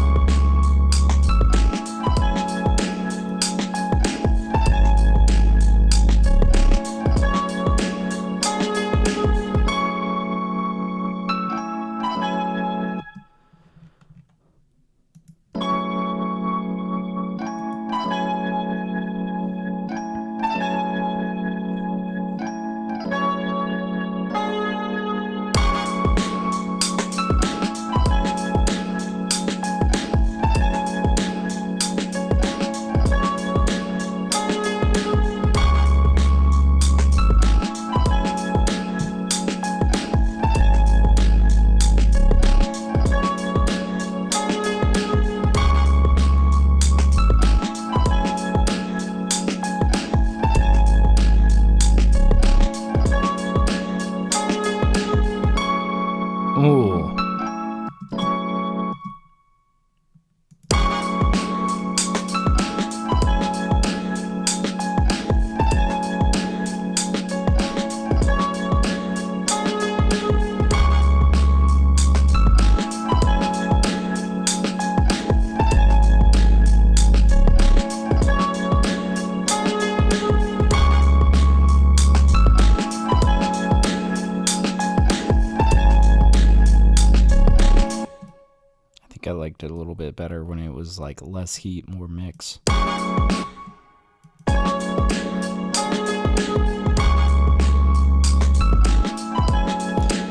I liked it a little bit better when it was like less heat, more mix.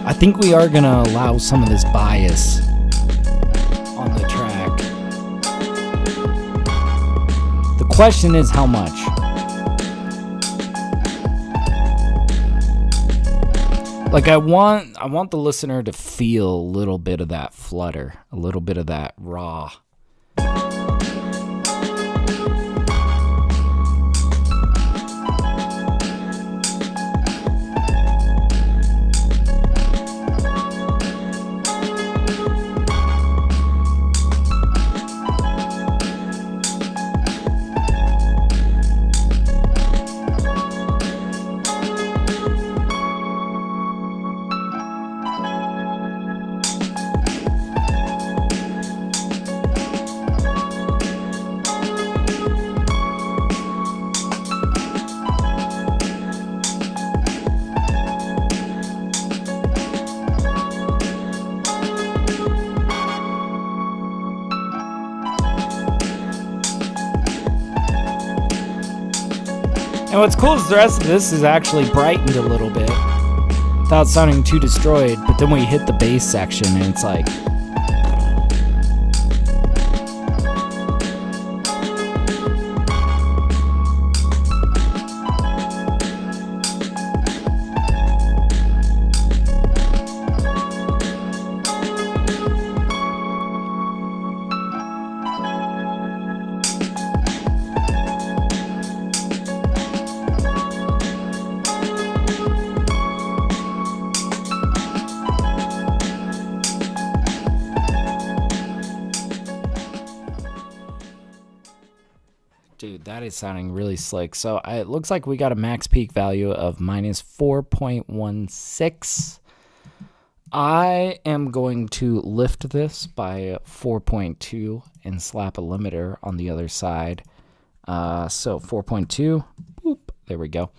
I think we are gonna allow some of this bias on the track. The question is how much. Like I want the listener to feel a little bit of that flutter, a little bit of that raw. And what's cool is the rest of this is actually brightened a little bit without sounding too destroyed, but then we hit the bass section and it's like... Dude, that is sounding really slick. So it looks like we got a max peak value of minus 4.16. I am going to lift this by 4.2 and slap a limiter on the other side. So 4.2, boop, there we go.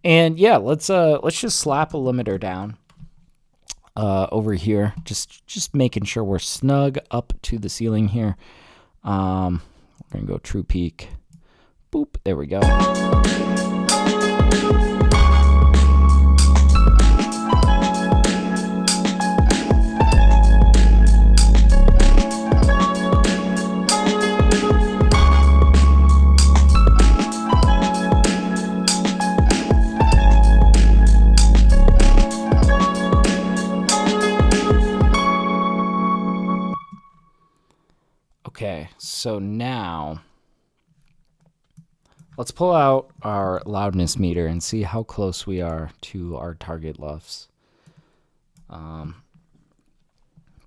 And yeah, let's just slap a limiter down over here. Just making sure we're snug up to the ceiling here. We're gonna go true peak. Boop, there we go. Okay, so now let's pull out our loudness meter and see how close we are to our target LUFS.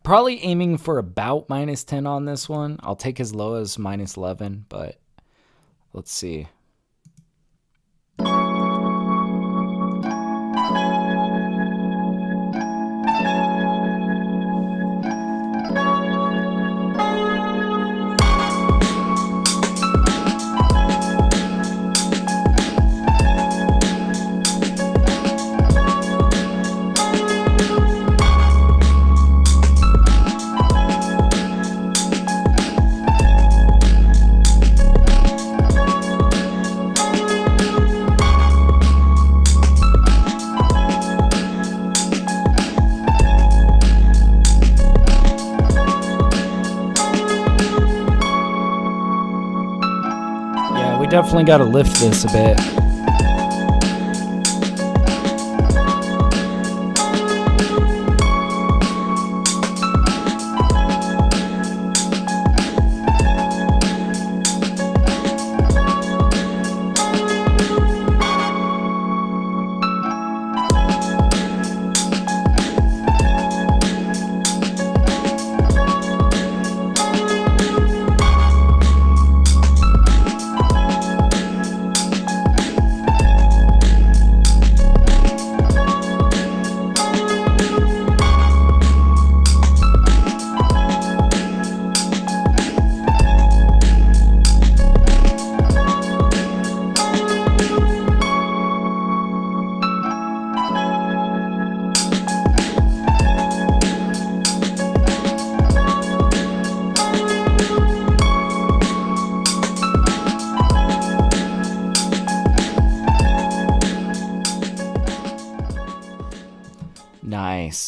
Probably aiming for about minus 10 on this one. I'll take as low as minus 11, but let's see. Definitely got to lift this a bit.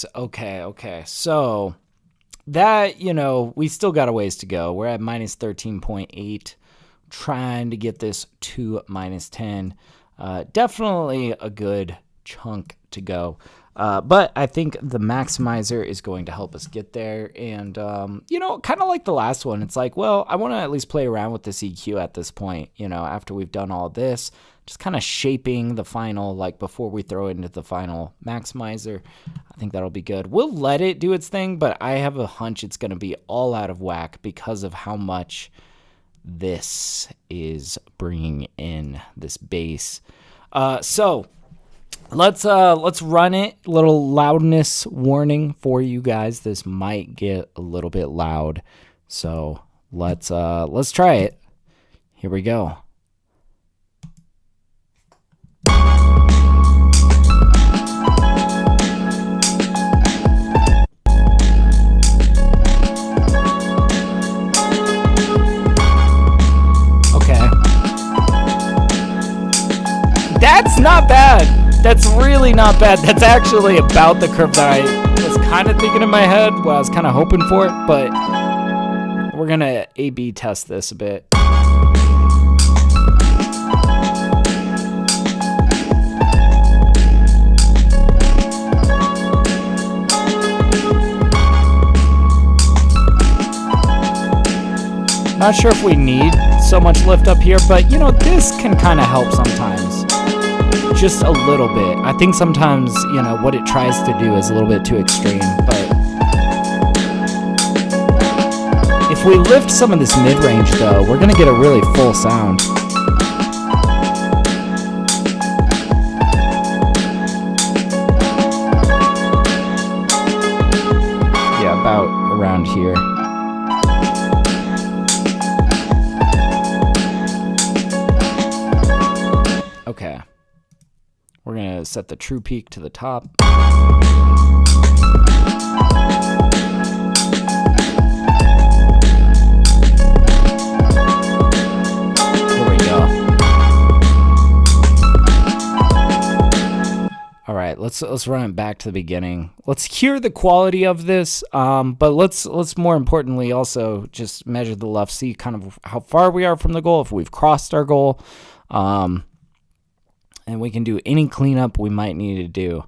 nice. Okay. So that, you know, we still got a ways to go. We're at minus 13.8, trying to get this to minus 10. Definitely a good chunk to go. But I think the maximizer is going to help us get there. And, you know, kind of like the last one, it's like, well, I want to at least play around with this EQ at this point, you know, after we've done all this, just kind of shaping the final, like before we throw it into the final maximizer. I think that'll be good. We'll let it do its thing, but I have a hunch it's going to be all out of whack because of how much this is bringing in this bass. So let's run it. A little loudness warning for you guys. This might get a little bit loud. So let's try it. Here we go. That's not bad. That's really not bad. That's actually about the curve that I was kind of thinking in my head, what I was kind of hoping for, but we're going to A/B test this a bit. Not sure if we need so much lift up here, but you know, this can kind of help sometimes. Just a little bit. I think sometimes, you know, what it tries to do is a little bit too extreme, but if we lift some of this mid-range though, we're going to get a really full sound. Yeah, about around here. Okay. We're going to set the true peak to the top. Here we go. All right, let's run it back to the beginning. Let's hear the quality of this, but let's more importantly also just measure the left, see kind of how far we are from the goal, if we've crossed our goal. And we can do any cleanup we might need to do.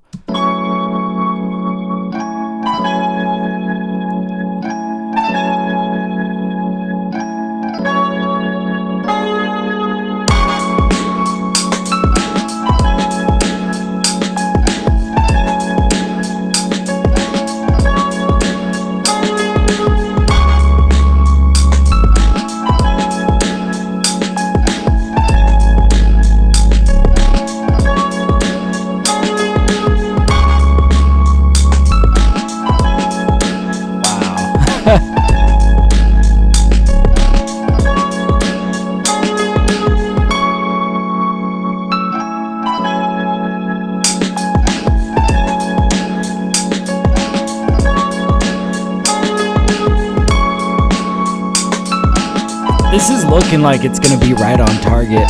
This is looking like it's going to be right on target.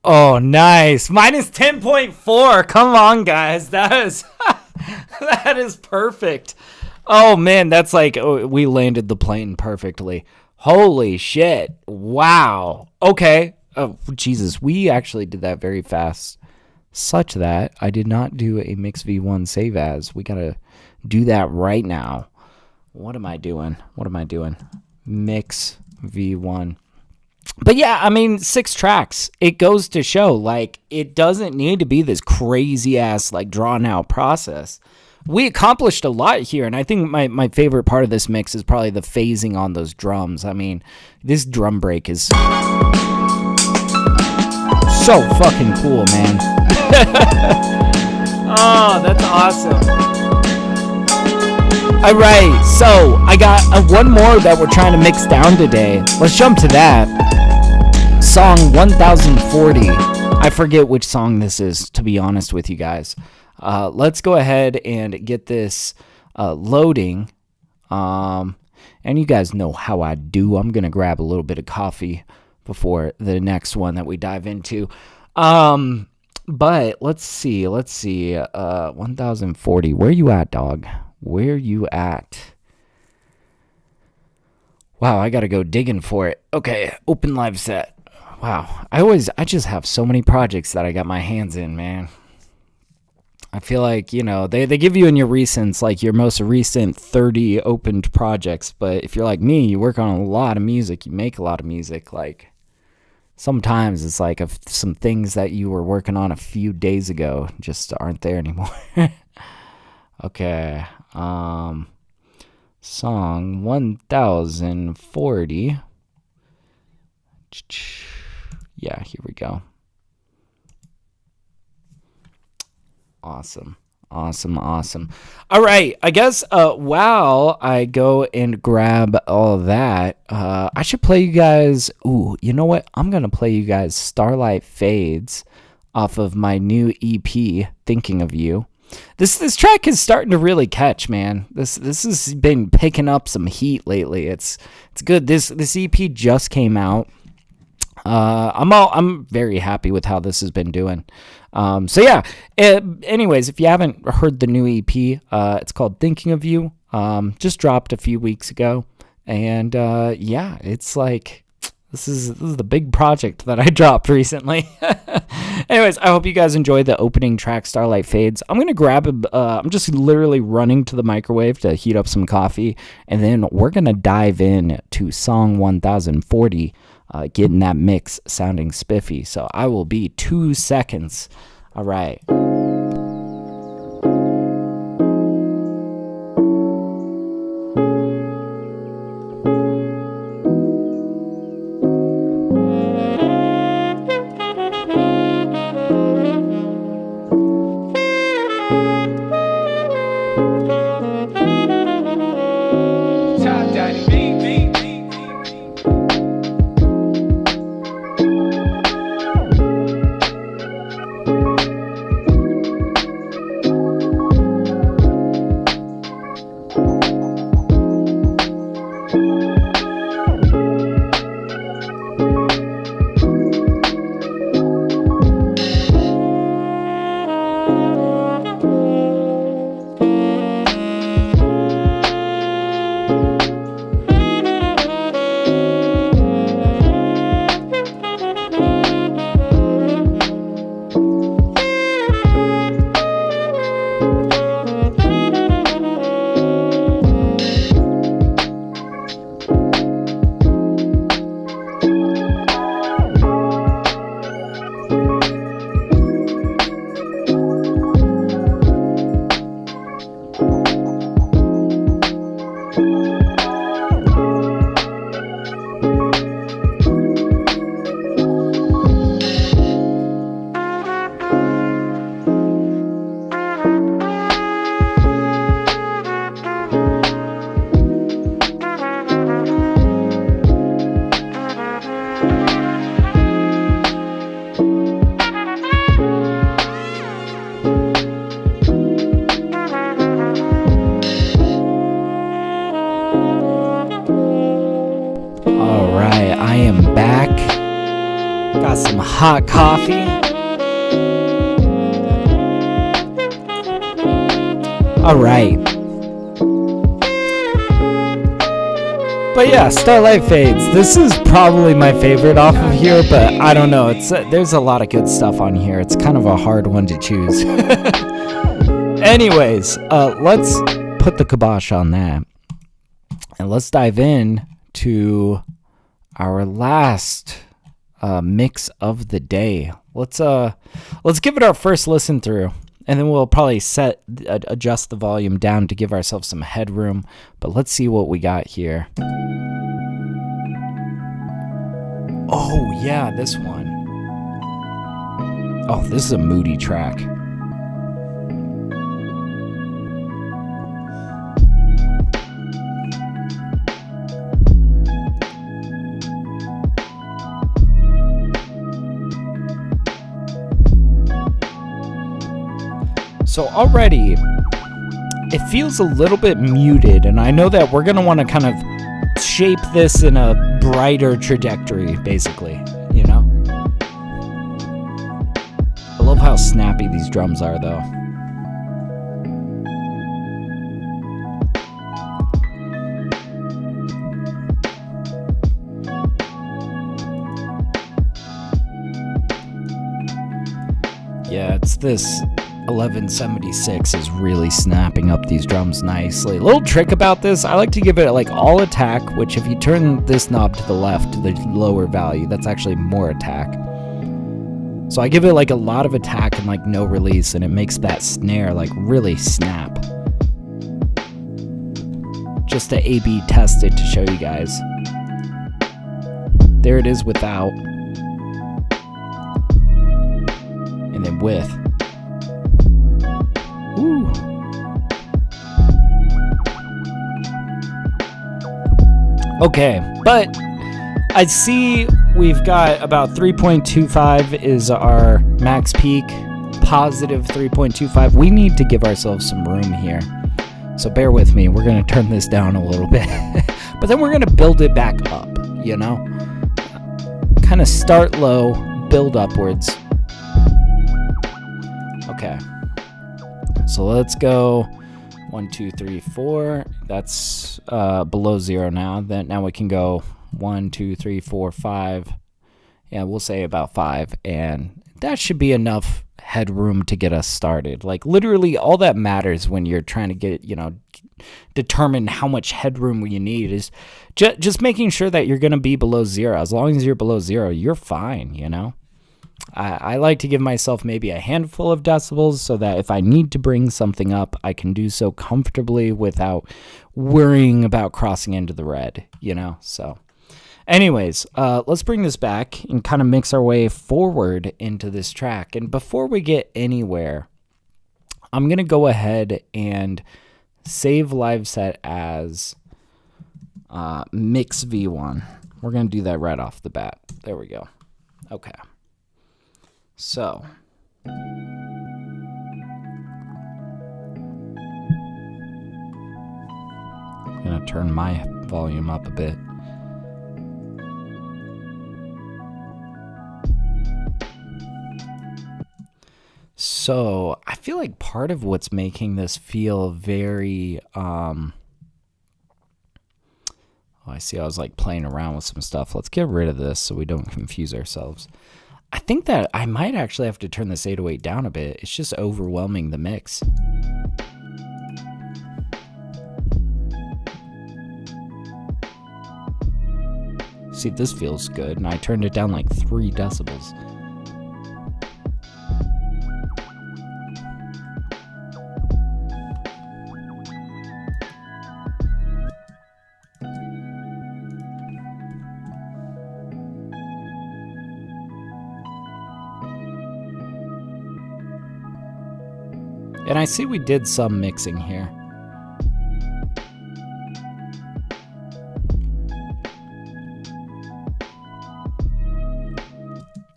Oh, nice. Minus 10.4. Come on, guys. That is that is perfect. Oh, man, that's like we landed the plane perfectly. Holy shit. Wow. Okay. Oh, Jesus. We actually did that very fast, such that I did not do a Mix V1 save as. We got to do that right now. What am I doing? Mix V1. But yeah, I mean, 6 tracks. It goes to show, like, it doesn't need to be this crazy ass, like, drawn out process. We accomplished a lot here, and I think my favorite part of this mix is probably the phasing on those drums. I mean, this drum break is so fucking cool, man. Oh, that's awesome. All right, so I got one more that we're trying to mix down today. Let's jump to that. Song 1040. I forget which song this is, to be honest with you guys. Let's go ahead and get this loading. And you guys know how I do. I'm going to grab a little bit of coffee before the next one that we dive into. But let's see. 1040. Where you at, dog? Where you at? Wow, I got to go digging for it. Okay, open live set. Wow, I just have so many projects that I got my hands in, man. I feel like, you know, they give you in your recents, like your most recent 30 opened projects. But if you're like me, you work on a lot of music, you make a lot of music. Like, sometimes it's like some things that you were working on a few days ago just aren't there anymore. Okay, song 1040. Yeah, here we go. Awesome. All right, I guess while I go and grab all of that, I should play you guys. Ooh, you know what? I'm going to play you guys Starlight Fades off of my new EP, Thinking of You. This track is starting to really catch, man. This has been picking up some heat lately. It's good. This EP just came out. I'm very happy with how this has been doing. So yeah. Anyways, if you haven't heard the new EP, it's called Thinking of You. Just dropped a few weeks ago, and yeah, it's like this is the big project that I dropped recently. Anyways, I hope you guys enjoyed the opening track, Starlight Fades. I'm gonna grab I'm just literally running to the microwave to heat up some coffee, and then we're gonna dive in to song 1040. Getting that mix sounding spiffy. So I will be 2 seconds. All right. Got some hot coffee. All right. But yeah, Starlight Fades. This is probably my favorite off of here, but I don't know. There's a lot of good stuff on here. It's kind of a hard one to choose. Anyways, let's put the kibosh on that. And let's dive in to our last mix of the day. Let's give it our first listen through, and then we'll probably adjust the volume down to give ourselves some headroom. But let's see what we got here. Oh yeah, this one. Oh, this is a moody track. So already, it feels a little bit muted, and I know that we're going to want to kind of shape this in a brighter trajectory, basically, you know? I love how snappy these drums are, though. Yeah, it's this 1176 is really snapping up these drums nicely. A little trick about this, I like to give it like all attack, which if you turn this knob to the left, to the lower value, that's actually more attack. So I give it like a lot of attack and like no release, and it makes that snare like really snap. Just to A/B test it to show you guys. There it is without. And then with. Ooh. Okay, but I see we've got about 3.25 is our max peak, positive 3.25. We need to give ourselves some room here. So bear with me. We're going to turn this down a little bit. But then we're going to build it back up, you know? Kind of start low, build upwards. Okay. So let's go 1, 2, 3, 4. That's below 0 now. Then now we can go 1, 2, 3, 4, 5. Yeah, we'll say about 5, and that should be enough headroom to get us started. Like literally, all that matters when you're trying to get, determine how much headroom you need is just making sure that you're going to be below 0. As long as you're below 0, you're fine. I like to give myself maybe a handful of decibels so that if I need to bring something up, I can do so comfortably without worrying about crossing into the red, So anyways, let's bring this back and kind of mix our way forward into this track. And before we get anywhere, I'm going to go ahead and save live set as mix V1. We're going to do that right off the bat. There we go. Okay. So, I'm going to turn my volume up a bit. So, I feel like part of what's making this feel very, I see I was like playing around with some stuff. Let's get rid of this so we don't confuse ourselves. I think that I might actually have to turn this 808 down a bit. It's just overwhelming the mix. See, this feels good, and I turned it down like 3 decibels. And I see we did some mixing here.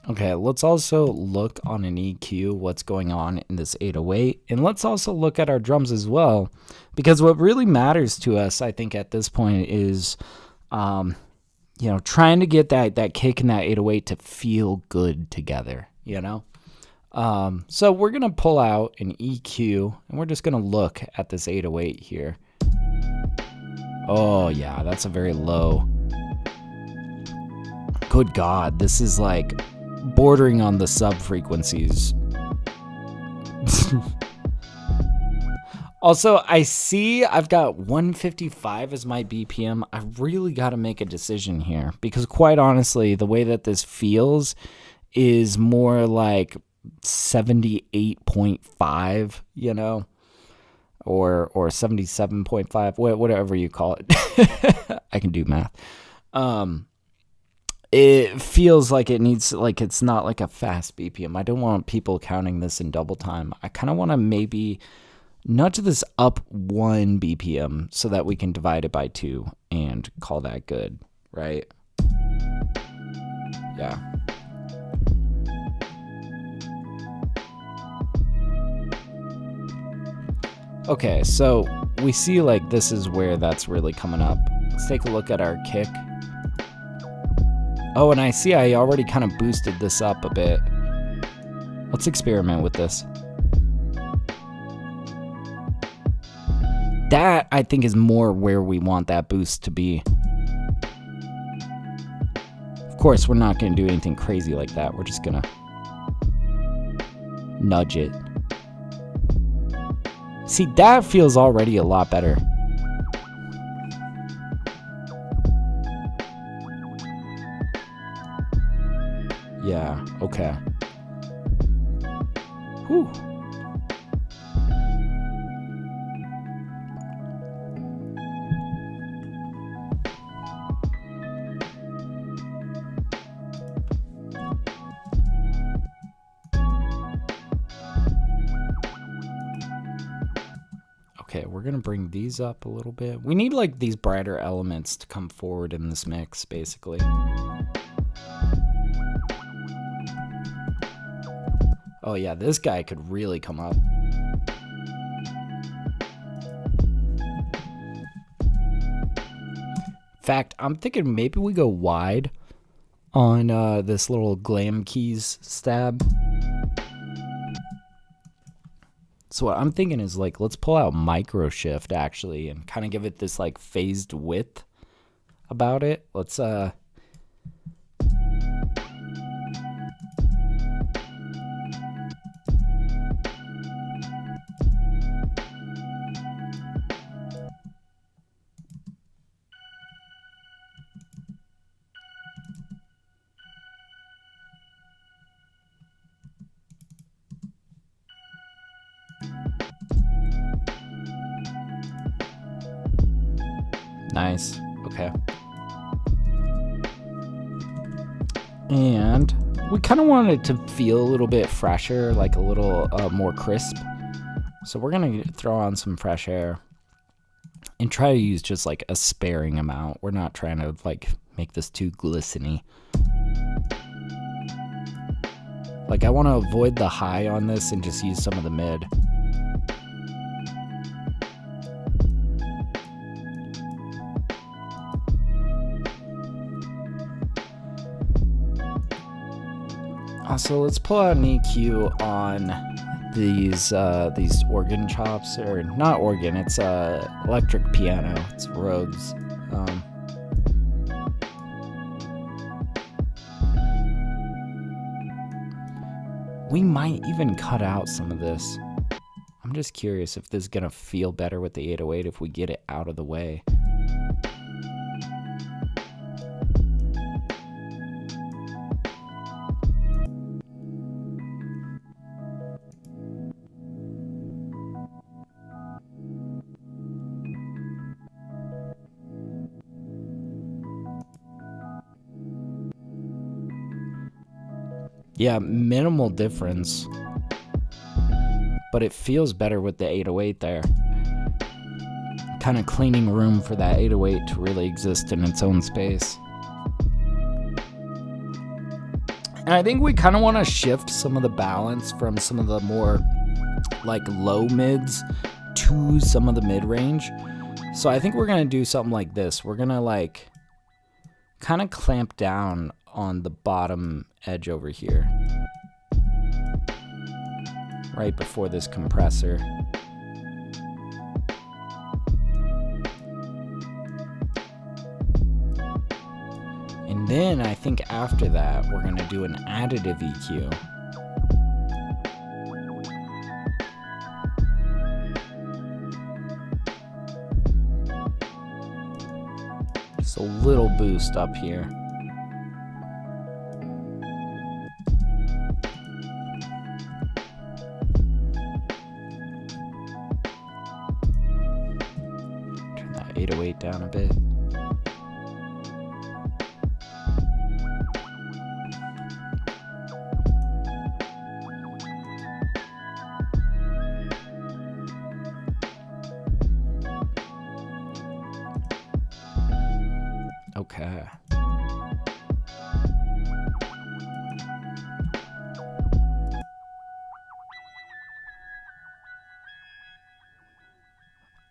Okay, let's also look on an EQ what's going on in this 808. And let's also look at our drums as well. Because what really matters to us, I think, at this point is, trying to get that kick and that 808 to feel good together, So we're going to pull out an EQ, and we're just going to look at this 808 here. Oh, yeah, that's a very low. Good God, this is like bordering on the sub frequencies. Also, I see I've got 155 as my BPM. I really got to make a decision here because, quite honestly, the way that this feels is more like 78.5, you know, or 77.5, whatever you call it. I can do math. It feels like it needs, like, it's not like a fast BPM. I don't want people counting this in double time. I kind of want to maybe nudge this up 1 BPM so that we can divide it by 2 and call that good, right? Yeah. Okay, so we see like this is where that's really coming up. Let's take a look at our kick. Oh, and I see I already kind of boosted this up a bit. Let's experiment with this. That, I think, is more where we want that boost to be. Of course, we're not going to do anything crazy like that. We're just going to nudge it. See, that feels already a lot better. Yeah, okay. Whew. Okay, we're gonna bring these up a little bit. We need like these brighter elements to come forward in this mix, basically. Oh yeah, this guy could really come up. In fact, I'm thinking maybe we go wide on this little glam keys stab. So what I'm thinking is like, let's pull out micro shift actually and kind of give it this like phased width about it. Let's nice. Okay. And we kind of want it to feel a little bit fresher, like a little more crisp. So we're going to throw on some fresh air and try to use just like a sparing amount. We're not trying to like make this too glistening. Like I want to avoid the high on this and just use some of the mid. Also, let's pull out an EQ on these organ chops, or not organ, it's electric piano, it's Rhodes. We might even cut out some of this. I'm just curious if this is gonna feel better with the 808 if we get it out of the way. Yeah, minimal difference, but it feels better with the 808 there. Kind of cleaning room for that 808 to really exist in its own space. And I think we kind of want to shift some of the balance from some of the more like low mids to some of the mid range. So I think we're going to do something like this. We're going to like kind of clamp down on the bottom edge over here, right before this compressor. And then I think after that, we're going to do an additive EQ. Just a little boost up here. Turn that 808 down a bit. Okay.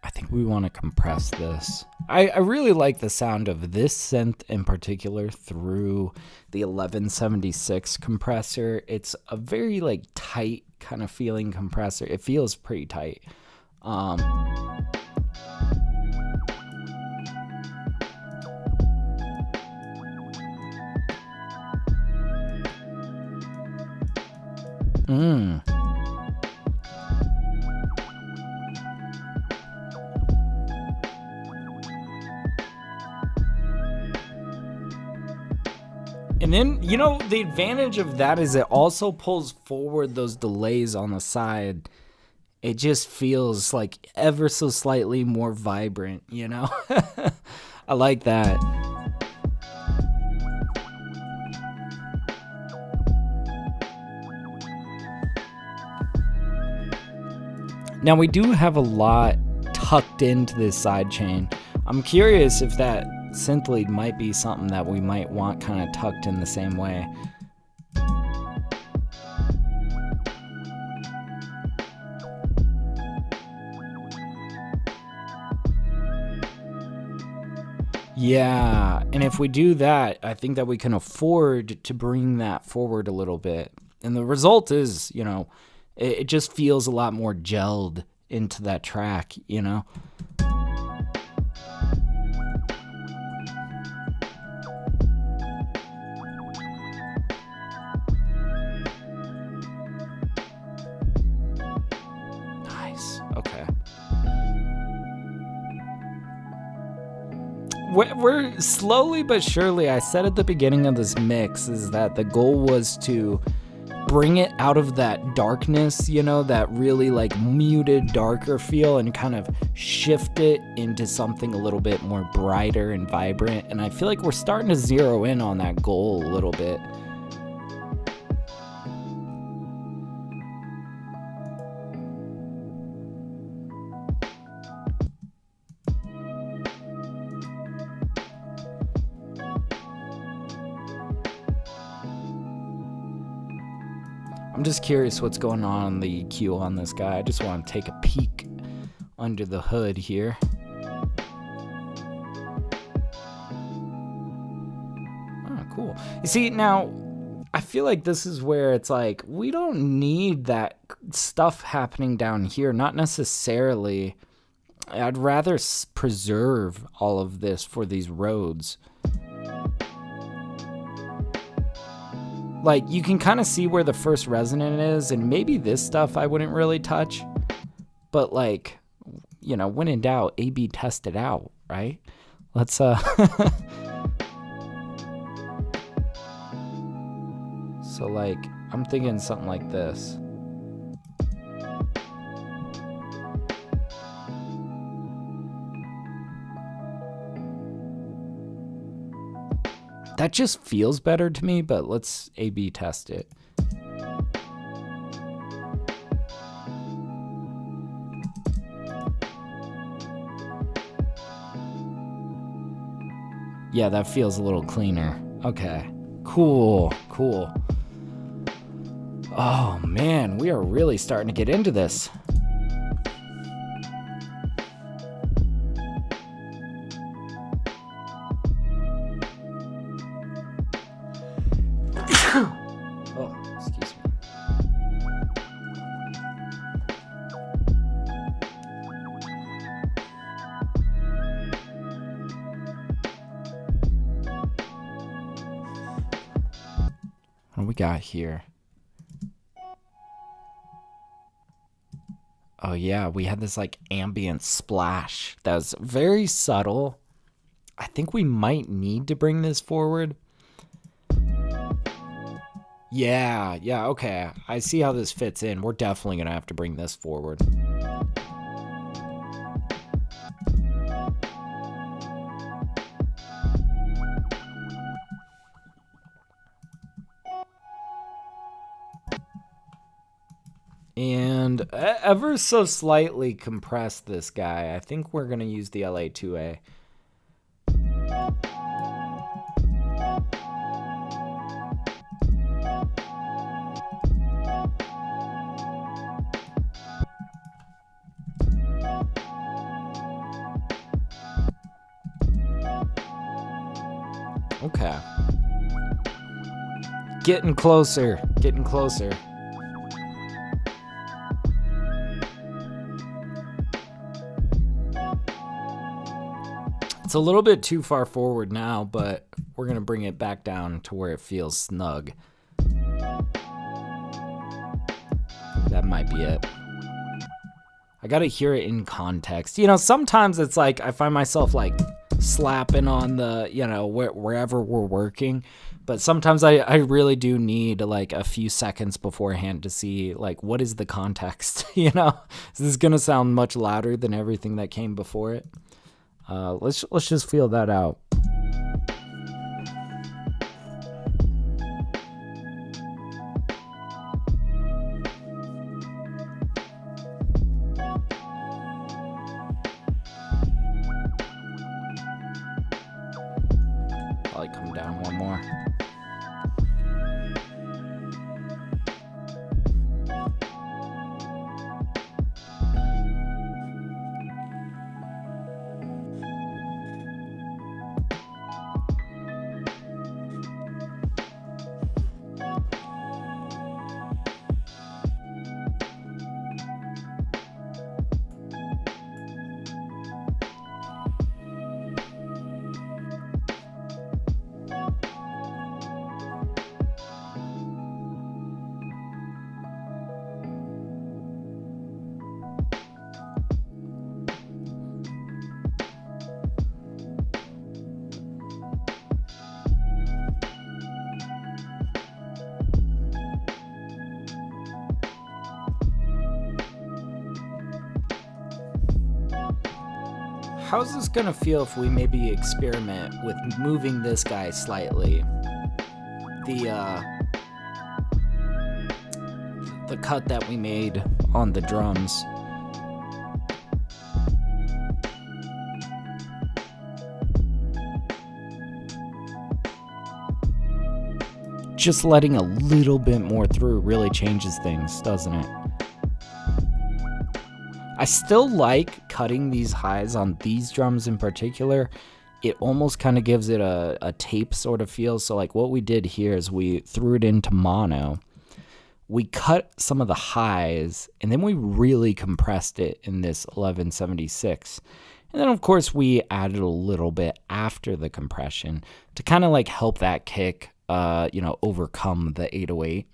I think we want to compress this. I really like the sound of this synth in particular through the 1176 compressor. It's a very like tight kind of feeling compressor. It feels pretty tight. And then, you know, the advantage of that is it also pulls forward those delays on the side. It just feels like ever so slightly more vibrant, you know? I like that. Now we do have a lot tucked into this side chain. I'm curious if that synth lead might be something that we might want kind of tucked in the same way. Yeah, and if we do that, I think that we can afford to bring that forward a little bit. And the result is, you know, it just feels a lot more gelled into that track, you know? Nice, okay. We're slowly but surely, I said at the beginning of this mix, is that the goal was to bring it out of that darkness, you know, that really like muted, darker feel, and kind of shift it into something a little bit more brighter and vibrant. And I feel like we're starting to zero in on that goal a little bit. I'm just curious what's going on the EQ on this guy. I just want to take a peek under the hood here. Oh, cool. You see, now, I feel like this is where it's like, we don't need that stuff happening down here. Not necessarily. I'd rather preserve all of this for these roads. Like, you can kind of see where the first resonant is, and maybe this stuff I wouldn't really touch. But, like, you know, when in doubt, A/B test it out, right? Let's, So, like, I'm thinking something like this. That just feels better to me, but let's A/B test it. Yeah, that feels a little cleaner. Okay, cool, cool. Oh man, we are really starting to get into this. Oh, excuse me. What do we got here? Oh yeah, we had this like ambient splash that was very subtle. I think we might need to bring this forward. Yeah, okay. I see how this fits in. We're definitely going to have to bring this forward. And ever so slightly compress this guy. I think we're going to use the LA2A. Okay. Getting closer. Getting closer. It's a little bit too far forward now, but we're going to bring it back down to where it feels snug. That might be it. I got to hear it in context. You know, sometimes it's like I find myself like slapping on the, you know, wherever we're working. But sometimes I really do need like a few seconds beforehand to see like what is the context, you know? This is going to sound much louder than everything that came before it. Let's just feel that out. Probably come down one more. How's this gonna feel if we maybe experiment with moving this guy slightly? The cut that we made on the drums. Just letting a little bit more through really changes things, doesn't it? I still like cutting these highs on these drums in particular. It almost kind of gives it a tape sort of feel. So like what we did here is we threw it into mono. We cut some of the highs and then we really compressed it in this 1176. And then of course we added a little bit after the compression to kind of like help that kick, overcome the 808.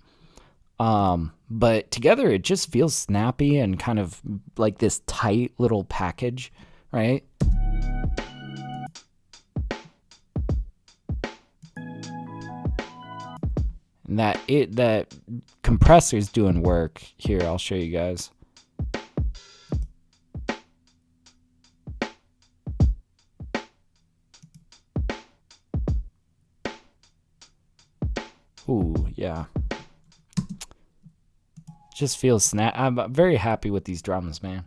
But together it just feels snappy and kind of like this tight little package, right? And that compressor's doing work. Here, I'll show you guys. Ooh, yeah. Just feels snap. I'm very happy with these drums, man.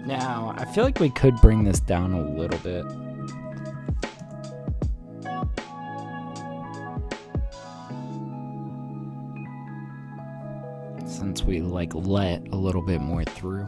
Now, I feel like we could bring this down a little bit. we like let a little bit more through.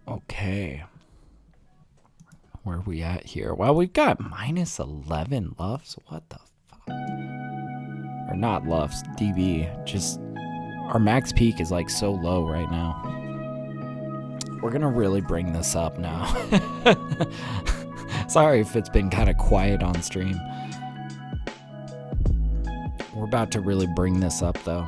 Okay. Where are we at here? Well, we've got minus 11 LUFs. What the fuck? Or not LUFs, dB. Just our max peak is like so low right now. We're gonna really bring this up now. Sorry if it's been kind of quiet on stream. We're about to really bring this up though.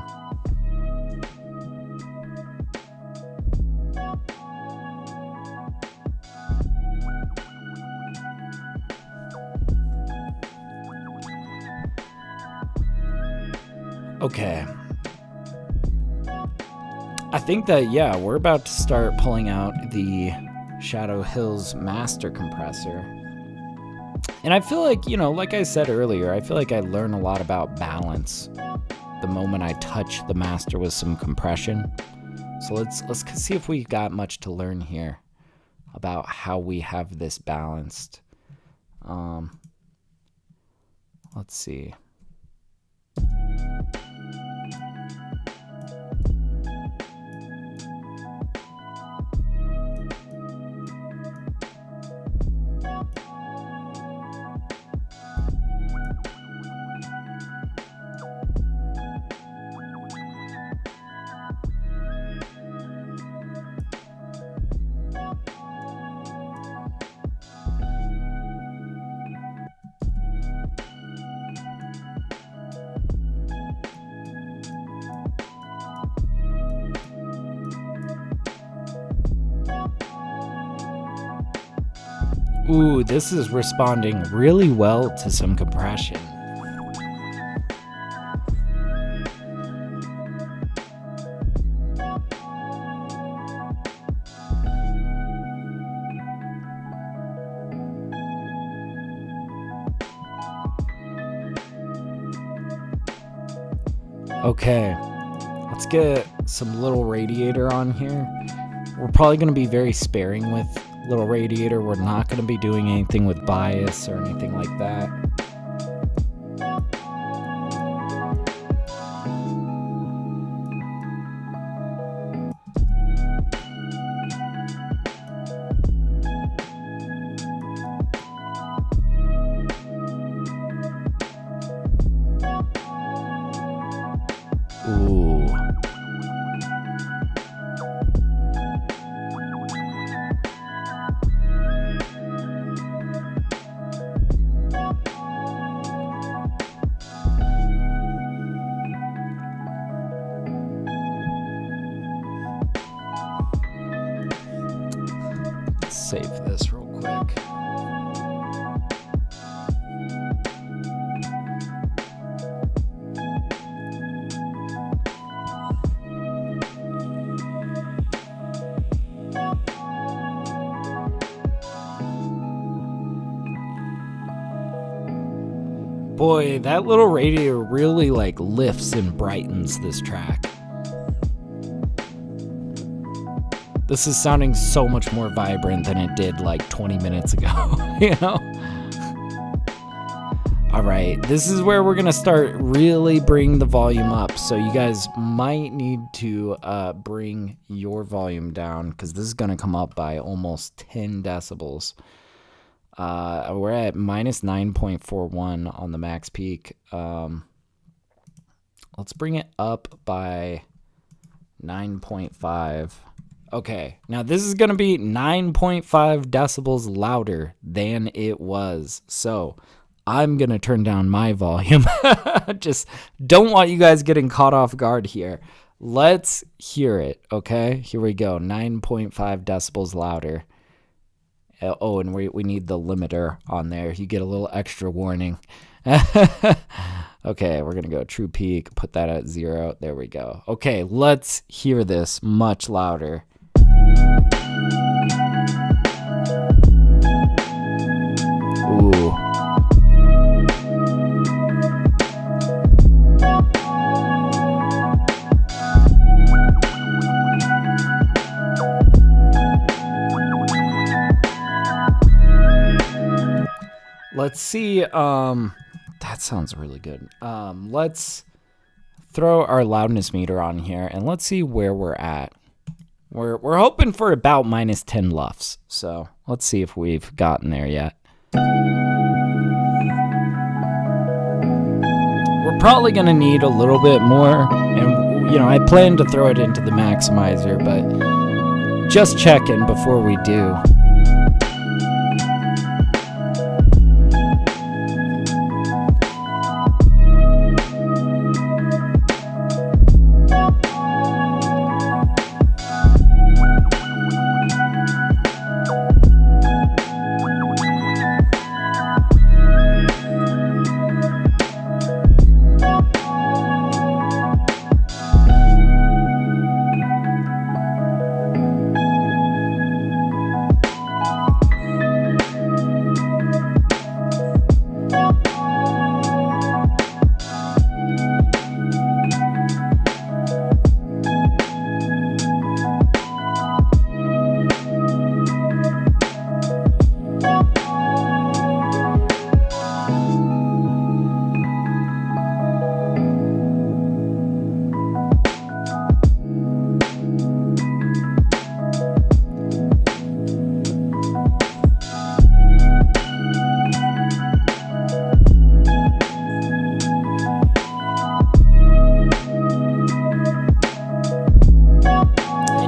Okay. I think that, yeah, we're about to start pulling out the Shadow Hills Master Compressor. And I feel like, you know, like I said earlier, I feel like I learn a lot about balance the moment I touch the master with some compression. So let's see if we got much to learn here about how we have this balanced. Let's see. Ooh, this is responding really well to some compression. Okay, let's get some little radiator on here. We're probably going to be very sparing with little radiator. We're not going to be doing anything with bias or anything like that. Ooh. Save this real quick. Boy, that little radiator really like lifts and brightens this track. This is sounding so much more vibrant than it did like 20 minutes ago, you know? All right, this is where we're gonna start really bring the volume up. So you guys might need to bring your volume down because this is gonna come up by almost 10 decibels. We're at minus 9.41 on the max peak. Let's bring it up by 9.5. Okay, now this is going to be 9.5 decibels louder than it was. So I'm going to turn down my volume. Just don't want you guys getting caught off guard here. Let's hear it, okay? Here we go. 9.5 decibels louder. Oh, and we need the limiter on there. You get a little extra warning. Okay, we're going to go true peak. Put that at 0. There we go. Okay, let's hear this much louder. Ooh. Let's see, that sounds really good. Let's throw our loudness meter on here and let's see where we're at. We're hoping for about minus 10 lufs. So let's see if we've gotten there yet. We're probably gonna need a little bit more, and you know, I plan to throw it into the maximizer, but just checking before we do.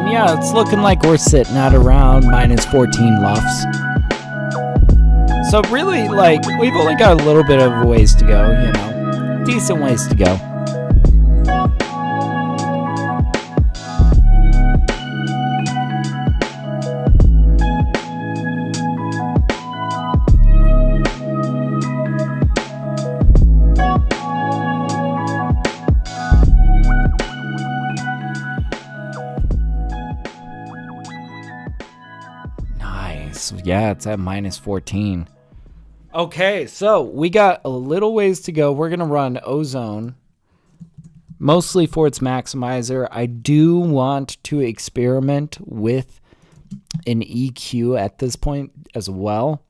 Yeah, it's looking like we're sitting at around minus 14 lufs. So really, like, we've only got a little bit of a ways to go, you know. Decent ways to go. Yeah, it's at minus 14. Okay, so we got a little ways to go. We're going to run Ozone, mostly for its maximizer. I do want to experiment with an EQ at this point as well.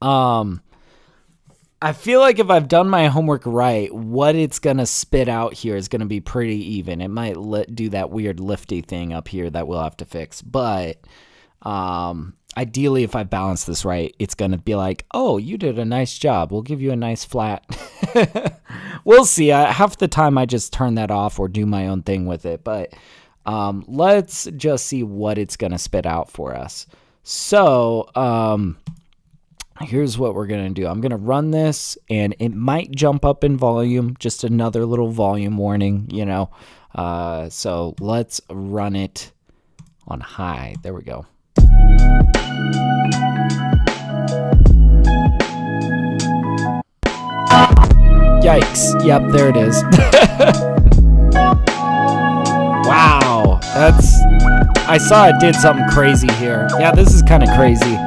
I feel like if I've done my homework right, what it's going to spit out here is going to be pretty even. It might do that weird lifty thing up here that we'll have to fix, but ideally, if I balance this right, it's going to be like, oh, you did a nice job. We'll give you a nice flat. We'll see. Half the time I just turn that off or do my own thing with it. But let's just see what it's going to spit out for us. So here's what we're going to do. I'm going to run this, and it might jump up in volume. Just another little volume warning, you know. So let's run it on high. There we go. Yikes. Yep, there it is. Wow. I saw it did something crazy here. Yeah, this is kind of crazy.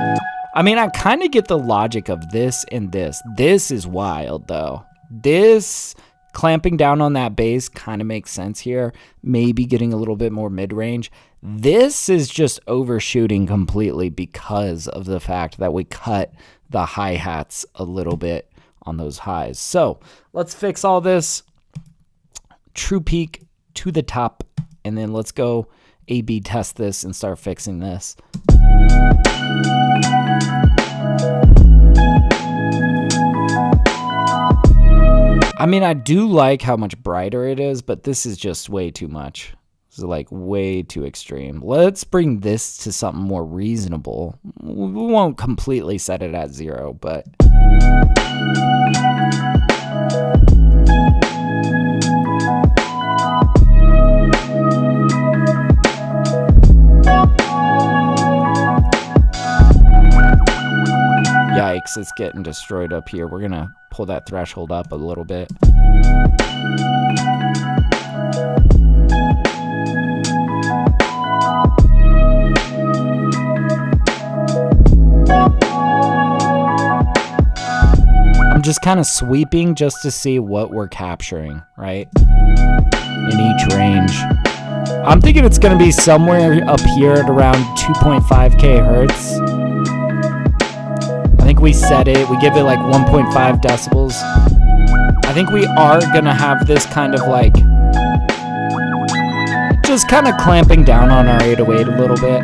I mean, I kind of get the logic of this and this. This is wild, though. This clamping down on that bass kind of makes sense here. Maybe getting a little bit more mid-range. This is just overshooting completely because of the fact that we cut the hi-hats a little bit on those highs. So let's fix all this. True peak to the top, and then let's go A/B test this and start fixing this. I mean, I do like how much brighter it is, but this is just way too much. This is like way too extreme. Let's bring this to something more reasonable. We won't completely set it at 0, but Yikes, it's getting destroyed up here. We're gonna pull that threshold up a little bit. I'm just kind of sweeping just to see what we're capturing, right? In each range. I'm thinking it's going to be somewhere up here at around 2.5k hertz. I think we set it, we give it like 1.5 decibels. I think we are going to have this kind of like, just kind of clamping down on our 808 a little bit.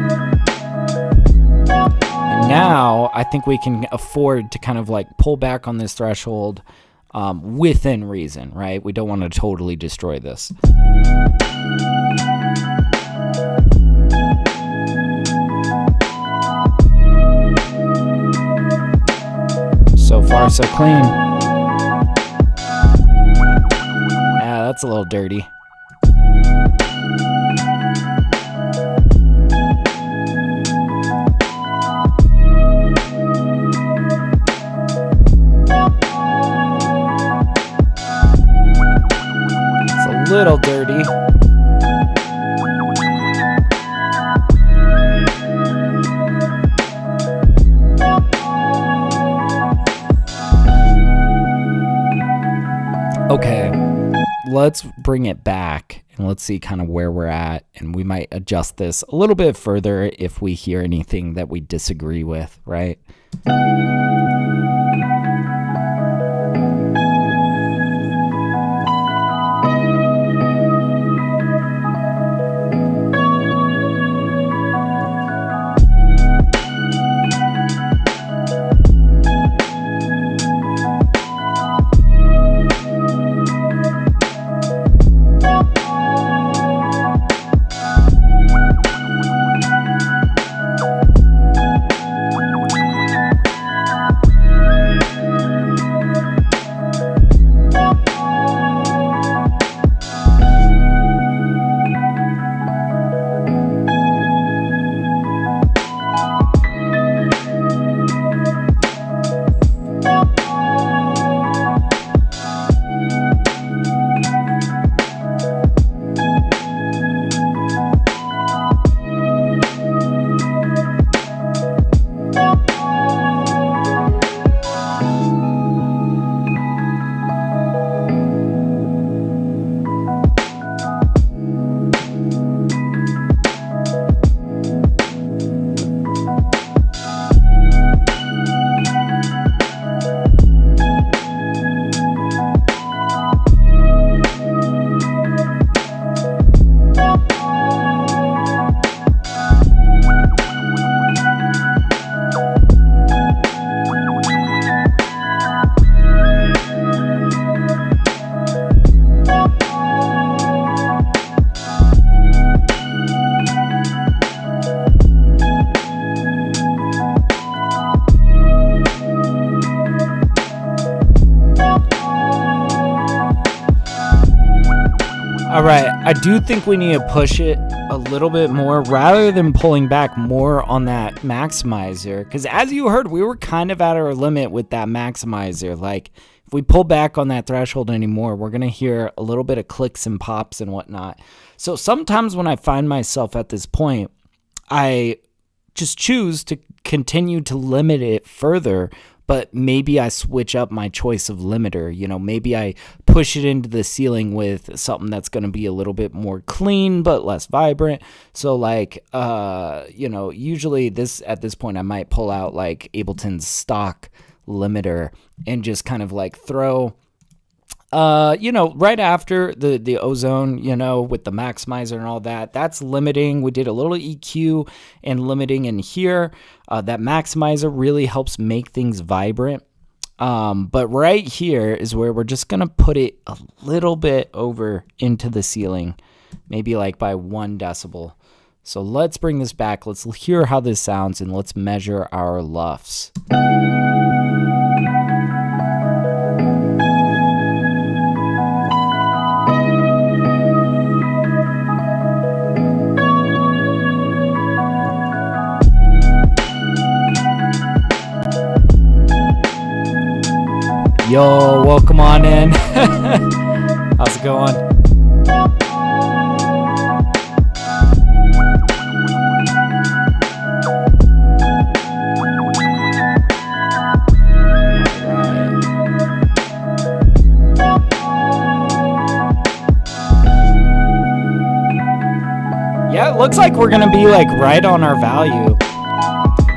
And now I think we can afford to kind of like pull back on this threshold within reason, right? We don't want to totally destroy this. So far, so clean. Yeah, that's a little dirty. It's a little dirty. Okay, let's bring it back and let's see kind of where we're at, and we might adjust this a little bit further if we hear anything that we disagree with, right? All right, I do think we need to push it a little bit more rather than pulling back more on that maximizer. Because as you heard, we were kind of at our limit with that maximizer. Like, if we pull back on that threshold anymore, we're going to hear a little bit of clicks and pops and whatnot. So sometimes when I find myself at this point, I just choose to continue to limit it further, but maybe I switch up my choice of limiter. You know, maybe I push it into the ceiling with something that's going to be a little bit more clean but less vibrant. So like, you know, usually at this point I might pull out like Ableton's stock limiter and just kind of like throw, you know, right after the ozone, you know, with the maximizer and all that, that's limiting. We did a little EQ and limiting in here. That maximizer really helps make things vibrant. But right here is where we're just going to put it a little bit over into the ceiling, maybe like by 1 decibel. So let's bring this back. Let's hear how this sounds and let's measure our LUFS. Yo, welcome on in. How's it going? Yeah, it looks like we're gonna be like right on our value.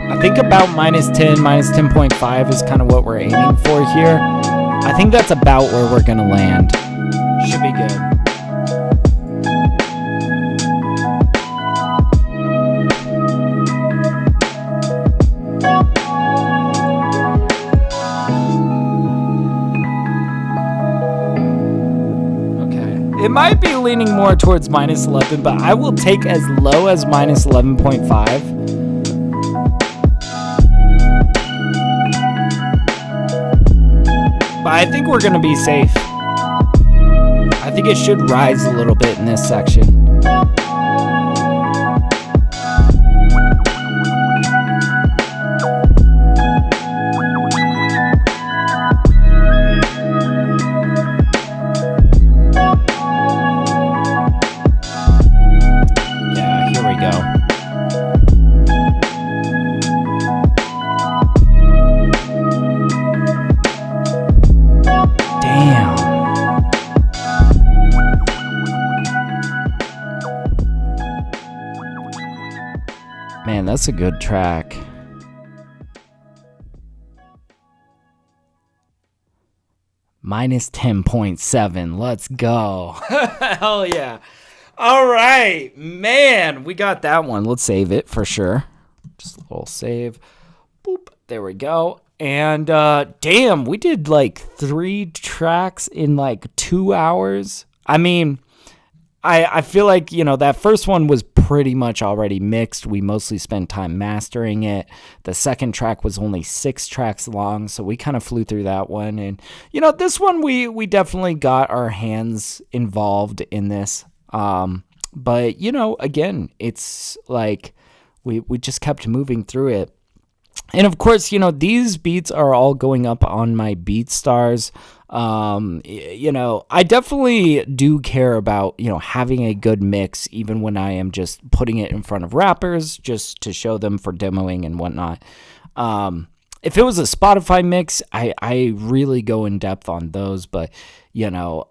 I think about -10, -10.5 is kind of what we're aiming for here. I think that's about where we're gonna land. Should be good. It might be leaning more towards -11, but I will take as low as -11.5. But I think we're going to be safe. I think it should rise a little bit in this section. Man, that's a good track. -10.7. Let's go. Hell yeah. All right, man. We got that one. Let's save it for sure. Just a little save. Boop. There we go. And damn, we did like 3 tracks in like 2 hours. I mean, I feel like, you know, that first one was pretty much already mixed. We mostly spent time mastering it. The second track was only 6 tracks long, so we kind of flew through that one. And, you know, this one we definitely got our hands involved in this. But, you know, again, it's like we just kept moving through it. And of course, you know, these beats are all going up on my BeatStars. You know, I definitely do care about, you know, having a good mix, even when I am just putting it in front of rappers just to show them for demoing and whatnot. If it was a Spotify mix, I really go in depth on those. But, you know,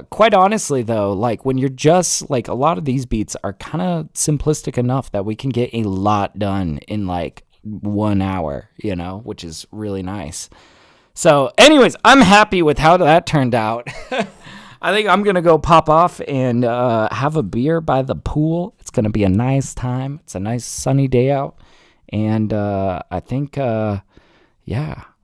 quite honestly, though, like when you're just like a lot of these beats are kind of simplistic enough that we can get a lot done in like 1 hour, you know, which is really nice. So anyways, I'm happy with how that turned out. I think I'm going to go pop off and have a beer by the pool. It's going to be a nice time. It's a nice sunny day out. And I think, yeah,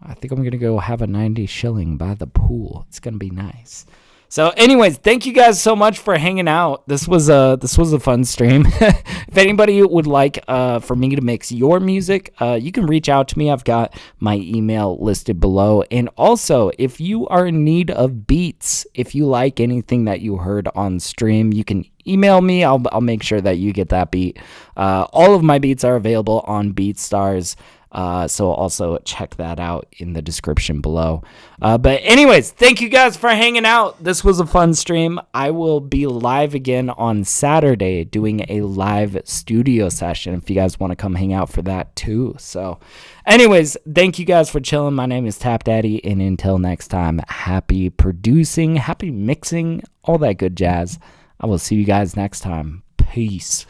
I think I'm going to go have a 90 shilling by the pool. It's going to be nice. So anyways, thank you guys so much for hanging out. This was a fun stream. If anybody would like for me to mix your music, you can reach out to me. I've got my email listed below. And also, if you are in need of beats, if you like anything that you heard on stream, you can email me. I'll make sure that you get that beat. All of my beats are available on BeatStars. So also check that out in the description below. But anyways, thank you guys for hanging out. This was a fun stream. I will be live again on Saturday doing a live studio session if you guys want to come hang out for that too. So anyways, thank you guys for chilling. My name is TapDaddy, and until next time, happy producing, happy mixing, all that good jazz. I will see you guys next time. Peace.